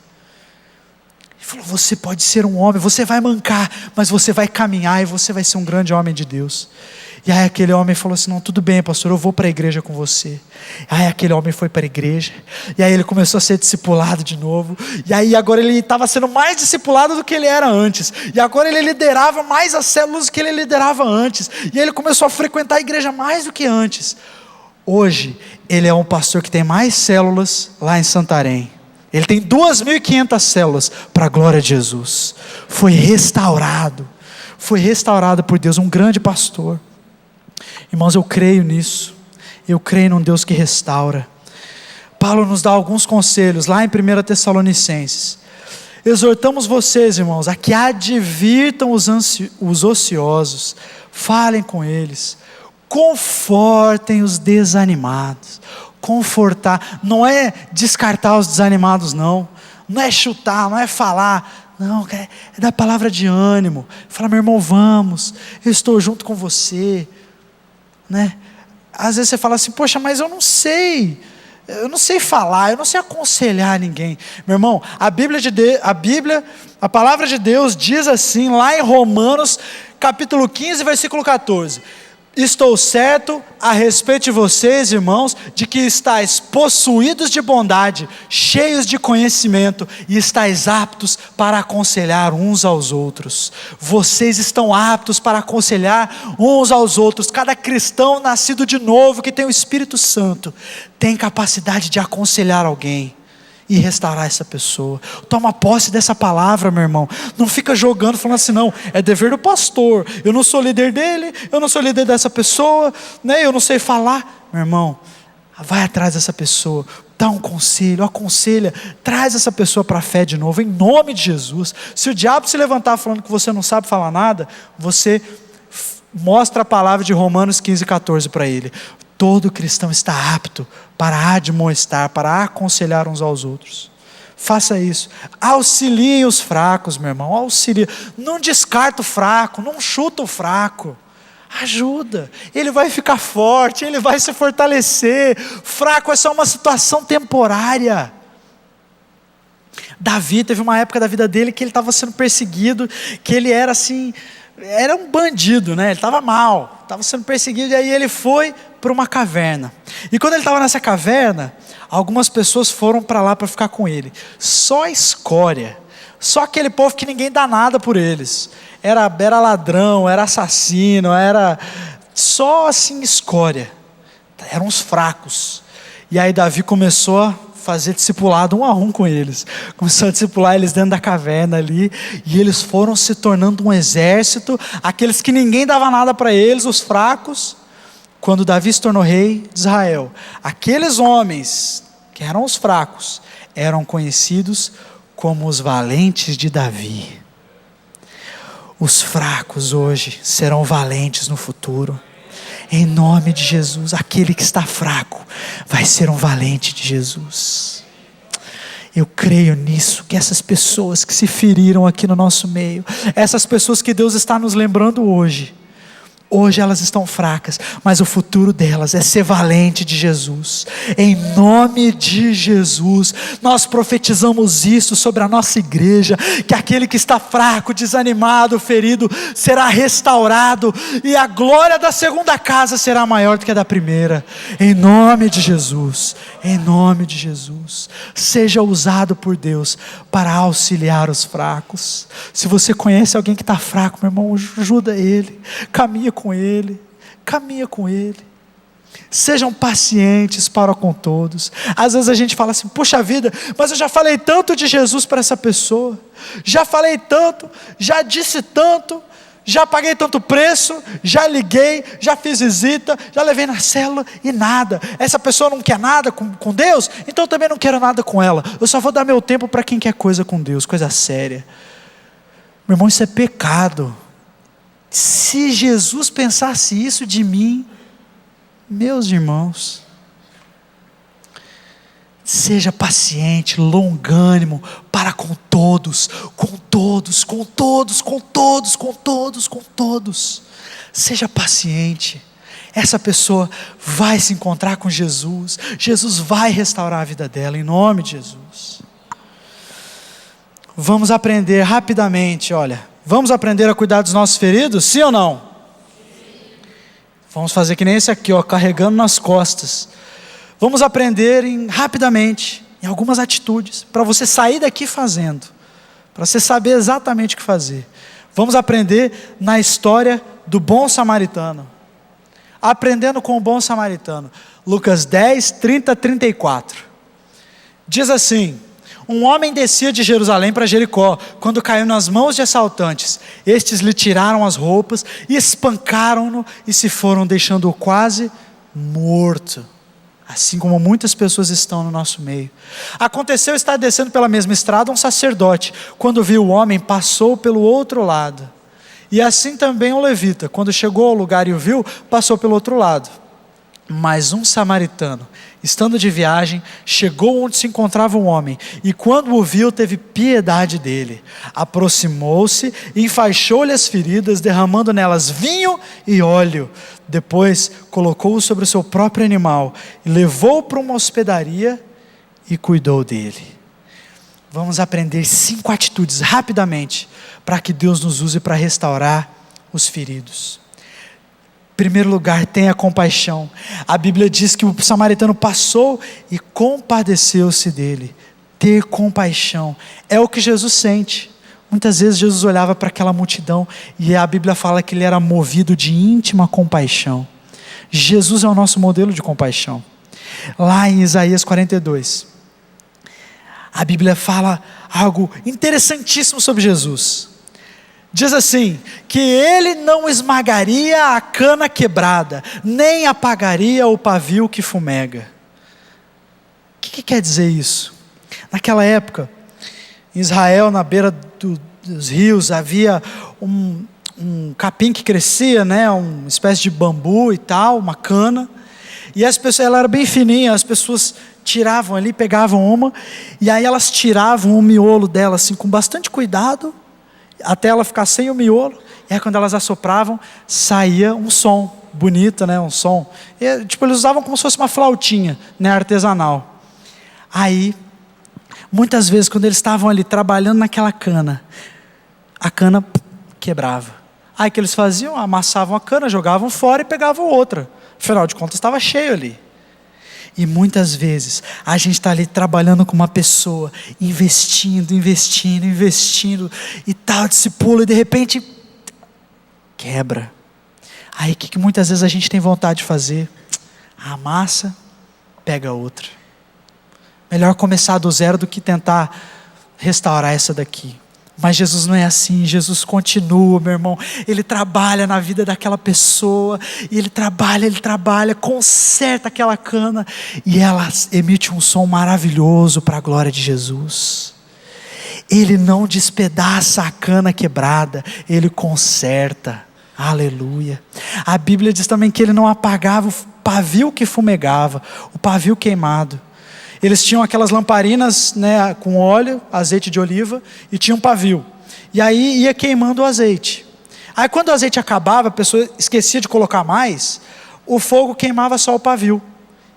Ele falou: você pode ser um homem, você vai mancar, mas você vai caminhar e você vai ser um grande homem de Deus. E aí aquele homem falou assim: não, tudo bem, pastor, eu vou para a igreja com você. Aí aquele homem foi para a igreja, e aí ele começou a ser discipulado de novo, e aí agora ele estava sendo mais discipulado do que ele era antes, e agora ele liderava mais as células do que ele liderava antes, e aí ele começou a frequentar a igreja mais do que antes. Hoje ele é um pastor que tem mais células lá em Santarém. Ele tem 2.500 células para a glória de Jesus. Foi restaurado por Deus, um grande pastor. Irmãos, eu creio nisso. Eu creio num Deus que restaura. Paulo nos dá alguns conselhos lá em 1 Tessalonicenses. Exortamos vocês, irmãos, a que advirtam os ociosos, falem com eles, confortem os desanimados. Confortar não é descartar os desanimados, não é chutar, não é falar, não, é dar palavra de ânimo. Fala: meu irmão, vamos, eu estou junto com você. Às vezes você fala assim: poxa, mas eu não sei falar, eu não sei aconselhar ninguém. Meu irmão, a palavra de Deus diz assim, lá em Romanos, capítulo 15, versículo 14: estou certo a respeito de vocês, irmãos, de que estáis possuídos de bondade, cheios de conhecimento, e estáis aptos para aconselhar uns aos outros. Vocês estão aptos para aconselhar uns aos outros. Cada cristão nascido de novo, que tem o Espírito Santo, tem capacidade de aconselhar alguém e restaurar essa pessoa. Toma posse dessa palavra, meu irmão. Não fica jogando, falando assim: não, é dever do pastor, eu não sou líder dele, eu não sou líder dessa pessoa, eu não sei falar. Meu irmão, vai atrás dessa pessoa, dá um conselho, aconselha, traz essa pessoa para a fé de novo, em nome de Jesus. Se o diabo se levantar falando que você não sabe falar nada, você mostra a palavra de Romanos 15:14 para ele. Todo cristão está apto para admoestar, para aconselhar uns aos outros. Faça isso. Auxilie os fracos, meu irmão. Auxilie. Não descarta o fraco, não chuta o fraco. Ajuda, ele vai ficar forte, ele vai se fortalecer. Fraco é só uma situação temporária. Davi teve uma época da vida dele que ele estava sendo perseguido, que ele era assim, era um bandido, né? Ele estava mal, estava sendo perseguido, e aí ele foi para uma caverna. E quando ele estava nessa caverna, algumas pessoas foram para lá para ficar com ele. Só escória, só aquele povo que ninguém dá nada por eles. Era ladrão, era assassino, era só assim escória. Eram uns fracos. E aí Davi começou a fazer discipulado 1 a 1 com eles. Começou a discipular eles dentro da caverna ali, e eles foram se tornando um exército, aqueles que ninguém dava nada para eles, os fracos. Quando Davi se tornou rei de Israel, aqueles homens que eram os fracos, eram conhecidos como os valentes de Davi. Os fracos hoje serão valentes no futuro. Em nome de Jesus, aquele que está fraco vai ser um valente de Jesus. Eu creio nisso, que essas pessoas que se feriram aqui no nosso meio, essas pessoas que Deus está nos lembrando hoje elas estão fracas, mas o futuro delas é ser valente de Jesus. Em nome de Jesus, nós profetizamos isso sobre a nossa igreja, que aquele que está fraco, desanimado, ferido, será restaurado, e a glória da segunda casa será maior do que a da primeira. Em nome de Jesus, em nome de Jesus, seja usado por Deus para auxiliar os fracos. Se você conhece alguém que está fraco, meu irmão, ajuda ele, caminha com ele. Sejam pacientes para com todos. Às vezes a gente fala assim: puxa vida, mas eu já falei tanto de Jesus para essa pessoa, já falei tanto, já disse tanto, já paguei tanto preço, já liguei, já fiz visita, já levei na célula e nada. Essa pessoa não quer nada com Deus, então eu também não quero nada com ela. Eu só vou dar meu tempo para quem quer coisa com Deus, coisa séria. Meu irmão, isso é pecado. Se Jesus pensasse isso de mim, meus irmãos, seja paciente, longânimo para com todos, seja paciente. Essa pessoa vai se encontrar com Jesus, Jesus vai restaurar a vida dela, em nome de Jesus. Vamos aprender rapidamente, vamos aprender a cuidar dos nossos feridos, sim ou não? Sim. Vamos fazer que nem esse aqui, carregando nas costas. Vamos aprender rapidamente, em algumas atitudes, para você sair daqui fazendo, para você saber exatamente o que fazer. Vamos aprender na história do bom samaritano. Aprendendo com o bom samaritano. Lucas 10, 30, 34. Diz assim: um homem descia de Jerusalém para Jericó, quando caiu nas mãos de assaltantes. Estes lhe tiraram as roupas, e espancaram-no, e se foram, deixando-o quase morto. Assim como muitas pessoas estão no nosso meio. Aconteceu estar descendo pela mesma estrada um sacerdote. Quando viu o homem, passou pelo outro lado. E assim também um levita, quando chegou ao lugar e o viu, passou pelo outro lado. Mas um samaritano, estando de viagem, chegou onde se encontrava um homem, e quando o viu, teve piedade dele. Aproximou-se, enfaixou-lhe as feridas, derramando nelas vinho e óleo. Depois colocou-o sobre o seu próprio animal, e levou-o para uma hospedaria e cuidou dele. Vamos aprender 5 atitudes rapidamente, para que Deus nos use para restaurar os feridos. Em primeiro lugar, tenha compaixão. A Bíblia diz que o samaritano passou e compadeceu-se dele. Ter compaixão é o que Jesus sente. Muitas vezes Jesus olhava para aquela multidão e a Bíblia fala que ele era movido de íntima compaixão. Jesus é o nosso modelo de compaixão. Lá em Isaías 42, a Bíblia fala algo interessantíssimo sobre Jesus. Diz assim, que ele não esmagaria a cana quebrada, nem apagaria o pavio que fumega. O que quer dizer isso? Naquela época, em Israel, na beira dos rios, havia um capim que crescia, uma espécie de bambu e tal, uma cana, e as pessoas, ela era bem fininha, as pessoas tiravam ali, pegavam uma, e aí elas tiravam o miolo dela assim, com bastante cuidado, até ela ficar sem o miolo. E aí quando elas assopravam, saía um som bonito, né? Um som. E, tipo, eles usavam como se fosse uma flautinha, né? Artesanal. Aí, muitas vezes, quando eles estavam ali trabalhando naquela cana, a cana quebrava. Aí o que eles faziam? Amassavam a cana, jogavam fora e pegavam outra. Afinal de contas, estava cheio ali. E muitas vezes a gente está ali trabalhando com uma pessoa, investindo e tal, discípulo, e de repente quebra. Aí o que muitas vezes a gente tem vontade de fazer? Amassa, pega outra. Melhor começar do zero do que tentar restaurar essa daqui. Mas Jesus não é assim. Jesus continua, meu irmão. Ele trabalha na vida daquela pessoa, e ele trabalha, conserta aquela cana, e ela emite um som maravilhoso para a glória de Jesus. Ele não despedaça a cana quebrada, ele conserta. Aleluia. A Bíblia diz também que ele não apagava o pavio que fumegava, o pavio queimado. Eles tinham aquelas lamparinas, né, com óleo, azeite de oliva, e tinha um pavio. E aí ia queimando o azeite. Aí quando o azeite acabava, a pessoa esquecia de colocar mais, o fogo queimava só o pavio.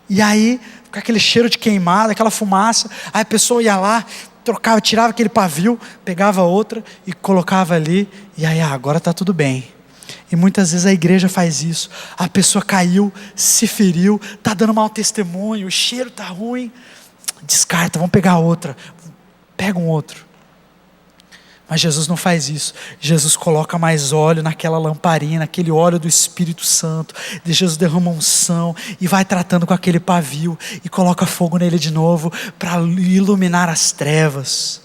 E aí, com aquele cheiro de queimada, aquela fumaça, aí a pessoa ia lá, trocava, tirava aquele pavio, pegava outra e colocava ali, e aí agora está tudo bem. E muitas vezes a igreja faz isso. A pessoa caiu, se feriu, está dando mau testemunho, o cheiro está ruim. Descarta, vamos pegar outra. Pega um outro. Mas Jesus não faz isso. Jesus coloca mais óleo naquela lamparina, aquele óleo do Espírito Santo. Jesus derrama unção e vai tratando com aquele pavio e coloca fogo nele de novo para iluminar as trevas.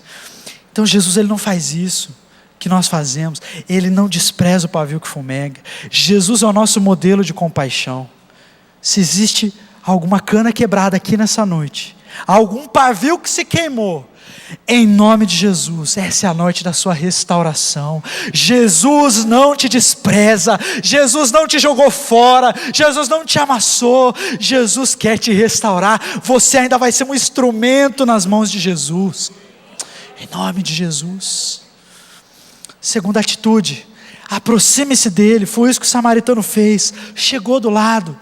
Então Jesus, ele não faz isso que nós fazemos. Ele não despreza o pavio que fumega. Jesus é o nosso modelo de compaixão. Se existe alguma cana quebrada aqui nessa noite, algum pavio que se queimou, em nome de Jesus, essa é a noite da sua restauração. Jesus não te despreza, Jesus não te jogou fora, Jesus não te amassou, Jesus quer te restaurar. Você ainda vai ser um instrumento nas mãos de Jesus, em nome de Jesus. Segunda atitude, aproxime-se dele. Foi isso que o samaritano fez, chegou do lado.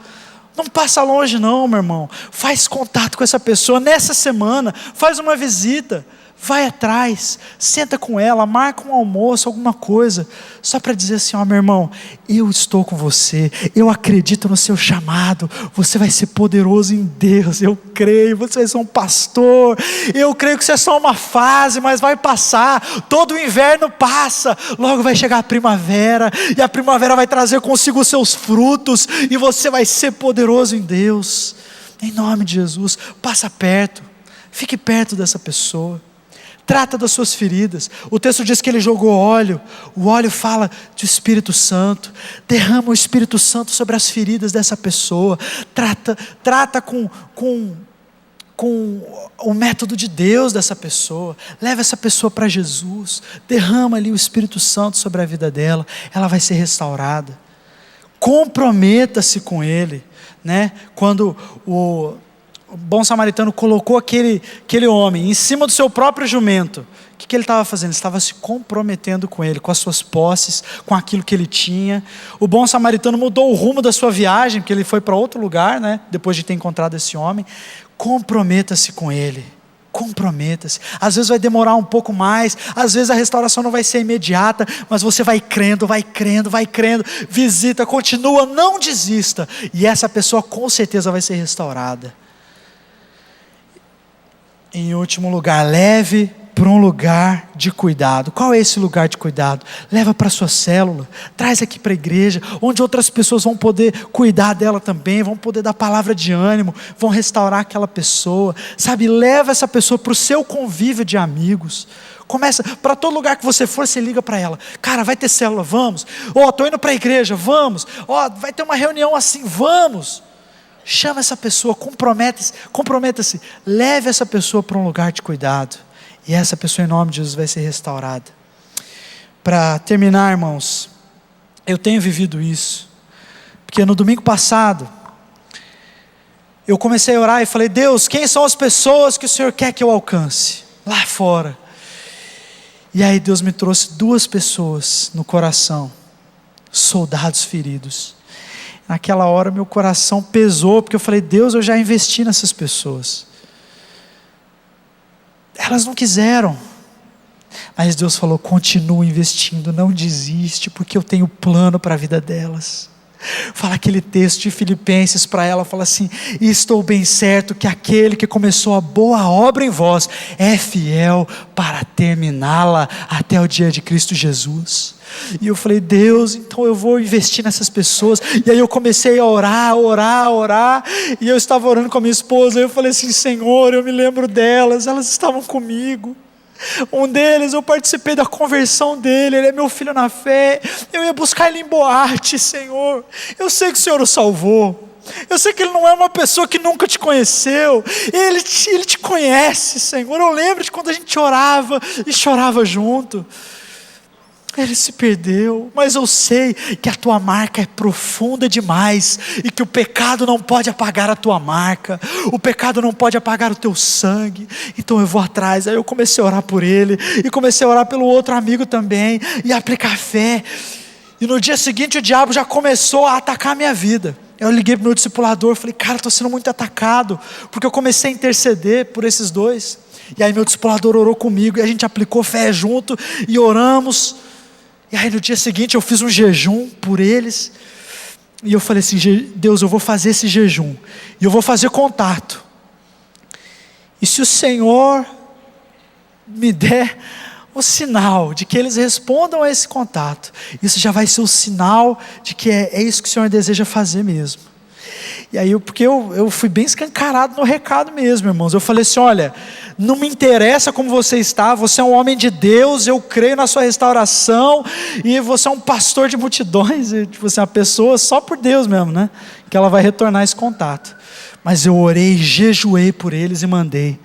Não passa longe não, meu irmão. Faz contato com essa pessoa nessa semana, faz uma visita, vai atrás, senta com ela, marca um almoço, alguma coisa, só para dizer assim: ó, meu irmão, eu estou com você, eu acredito no seu chamado, você vai ser poderoso em Deus, eu creio, você vai ser um pastor, eu creio que isso é só uma fase, mas vai passar, todo o inverno passa, logo vai chegar a primavera, e a primavera vai trazer consigo os seus frutos, e você vai ser poderoso em Deus, em nome de Jesus. Passa perto, fique perto dessa pessoa, trata das suas feridas. O texto diz que ele jogou óleo. O óleo fala do Espírito Santo. Derrama o Espírito Santo sobre as feridas dessa pessoa. Trata com o método de Deus dessa pessoa. Leva essa pessoa para Jesus. Derrama ali o Espírito Santo sobre a vida dela. Ela vai ser restaurada. Comprometa-se com ele, né? Quando o bom samaritano colocou aquele homem em cima do seu próprio jumento, o que ele estava fazendo? Ele estava se comprometendo com ele, com as suas posses, com aquilo que ele tinha. O bom samaritano mudou o rumo da sua viagem, porque ele foi para outro lugar, né? Depois de ter encontrado esse homem. Comprometa-se com ele, comprometa-se. Às vezes vai demorar um pouco mais, às vezes a restauração não vai ser imediata, mas você vai crendo, visita, continua, não desista, e essa pessoa com certeza vai ser restaurada. Em último lugar, leve para um lugar de cuidado. Qual é esse lugar de cuidado? Leva para a sua célula, traz aqui para a igreja, onde outras pessoas vão poder cuidar dela também, vão poder dar palavra de ânimo, vão restaurar aquela pessoa, sabe? Leva essa pessoa para o seu convívio de amigos. Começa, para todo lugar que você for, você liga para ela: cara, vai ter célula, vamos. Estou indo para a igreja, vamos. Vai ter uma reunião assim, vamos. Chama essa pessoa, comprometa-se, leve essa pessoa para um lugar de cuidado, e essa pessoa, em nome de Jesus, vai ser restaurada. Para terminar, irmãos, eu tenho vivido isso, porque no domingo passado, eu comecei a orar e falei: Deus, quem são as pessoas que o Senhor quer que eu alcance lá fora? E aí Deus me trouxe 2 pessoas no coração, soldados feridos. Naquela hora meu coração pesou, porque eu falei: Deus, eu já investi nessas pessoas. Elas não quiseram. Mas Deus falou: continua investindo, não desiste, porque eu tenho plano para a vida delas. Fala aquele texto de Filipenses para ela, fala assim: e estou bem certo que aquele que começou a boa obra em vós é fiel para terminá-la até o dia de Cristo Jesus. E eu falei: Deus, então eu vou investir nessas pessoas. E aí eu comecei a orar, e eu estava orando com a minha esposa, e eu falei assim: Senhor, eu me lembro delas, elas estavam comigo. Um deles, eu participei da conversão dele, ele é meu filho na fé, eu ia buscar ele em boate, Senhor, eu sei que o Senhor o salvou, eu sei que ele não é uma pessoa que nunca te conheceu, ele te conhece, Senhor. Eu lembro de quando a gente orava e chorava junto. Ele se perdeu, mas eu sei que a tua marca é profunda demais, e que o pecado não pode apagar a tua marca, o pecado não pode apagar o teu sangue. Então eu vou atrás. Aí eu comecei a orar por ele, e comecei a orar pelo outro amigo também, e aplicar fé. E no dia seguinte o diabo já começou a atacar a minha vida. Eu liguei para o meu discipulador, falei: cara, estou sendo muito atacado, porque eu comecei a interceder por esses 2. E aí meu discipulador orou comigo, e a gente aplicou fé junto, e oramos. E aí no dia seguinte eu fiz um jejum por eles, e eu falei assim: Deus, eu vou fazer esse jejum, e eu vou fazer contato, e se o Senhor me der o sinal de que eles respondam a esse contato, isso já vai ser o sinal de que é isso que o Senhor deseja fazer mesmo. E aí porque eu fui bem escancarado no recado mesmo, irmãos. Eu falei assim: olha, não me interessa como você está, você é um homem de Deus, eu creio na sua restauração, e você é um pastor de multidões, e você é uma pessoa só por Deus mesmo, né? Que ela vai retornar esse contato. Mas eu orei, jejuei por eles e mandei.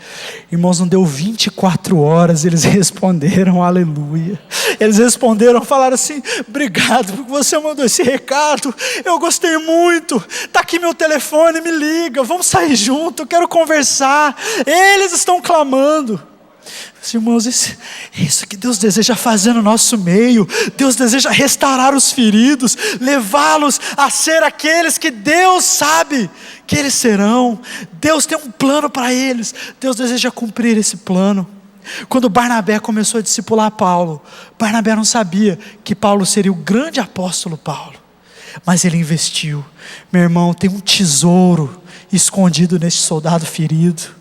Irmãos, não deu 24 horas, eles responderam, aleluia. Eles responderam, falaram assim: obrigado porque você mandou esse recado, eu gostei muito, está aqui meu telefone, me liga, vamos sair junto, eu quero conversar. Eles estão clamando. Irmãos, isso que Deus deseja fazer no nosso meio. Deus deseja restaurar os feridos, levá-los a ser aqueles que Deus sabe que eles serão. Deus tem um plano para eles, Deus deseja cumprir esse plano. Quando Barnabé começou a discipular Paulo, Barnabé não sabia que Paulo seria o grande apóstolo Paulo, mas ele investiu. Meu irmão, tem um tesouro escondido nesse soldado ferido.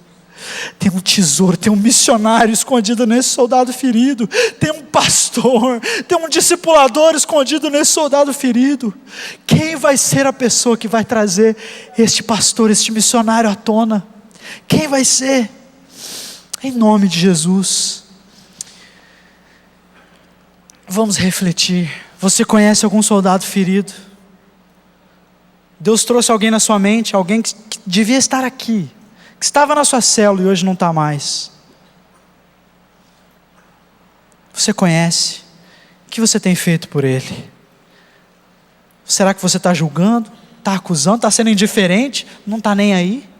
Tem um tesouro, tem um missionário escondido nesse soldado ferido, tem um pastor, tem um discipulador escondido nesse soldado ferido. Quem vai ser a pessoa que vai trazer este pastor, este missionário à tona? Quem vai ser? Em nome de Jesus. Vamos refletir. Você conhece algum soldado ferido? Deus trouxe alguém na sua mente, alguém que devia estar aqui, que estava na sua célula e hoje não está mais. Você conhece? O que você tem feito por ele? Será que você está julgando? Está acusando? Está sendo indiferente? Não está nem aí?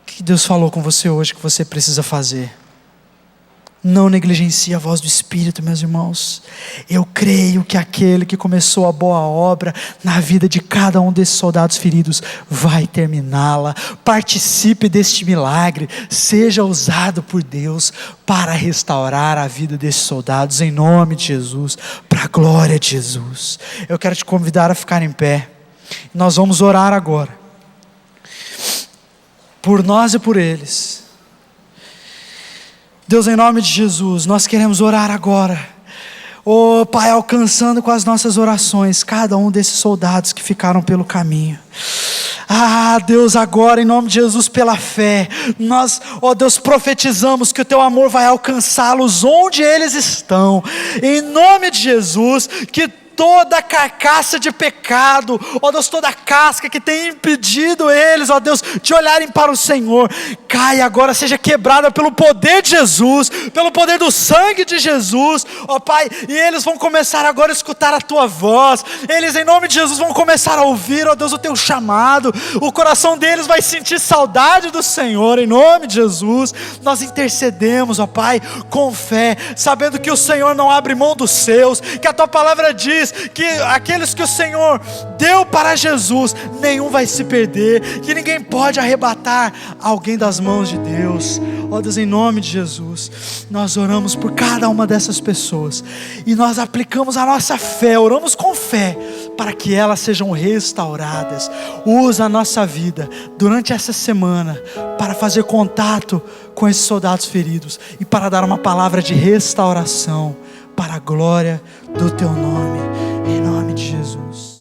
O que Deus falou com você hoje que você precisa fazer? Não negligencie a voz do Espírito, meus irmãos. Eu creio que aquele que começou a boa obra na vida de cada um desses soldados feridos vai terminá-la. Participe deste milagre, seja usado por Deus para restaurar a vida desses soldados, em nome de Jesus, para a glória de Jesus. Eu quero te convidar a ficar em pé. Nós vamos orar agora, por nós e por eles. Deus, em nome de Jesus, nós queremos orar agora. Oh Pai, alcançando com as nossas orações cada um desses soldados que ficaram pelo caminho. Ah Deus, agora em nome de Jesus, pela fé, nós, ó Deus, profetizamos que o Teu amor vai alcançá-los onde eles estão. Em nome de Jesus, que toda a carcaça de pecado, ó Deus, toda a casca que tem impedido eles, ó Deus, de olharem para o Senhor, caia agora, seja quebrada pelo poder de Jesus, pelo poder do sangue de Jesus, ó Pai, e eles vão começar agora a escutar a Tua voz, eles em nome de Jesus vão começar a ouvir, ó Deus, o Teu chamado, o coração deles vai sentir saudade do Senhor, em nome de Jesus. Nós intercedemos, ó Pai, com fé, sabendo que o Senhor não abre mão dos seus, que a Tua palavra diz que aqueles que o Senhor deu para Jesus, nenhum vai se perder, que ninguém pode arrebatar alguém das mãos de Deus. Ó Deus, em nome de Jesus, nós oramos por cada uma dessas pessoas, e nós aplicamos a nossa fé, oramos com fé, para que elas sejam restauradas. Usa a nossa vida, durante essa semana, para fazer contato com esses soldados feridos, e para dar uma palavra de restauração, para a glória do Teu nome, em nome de Jesus.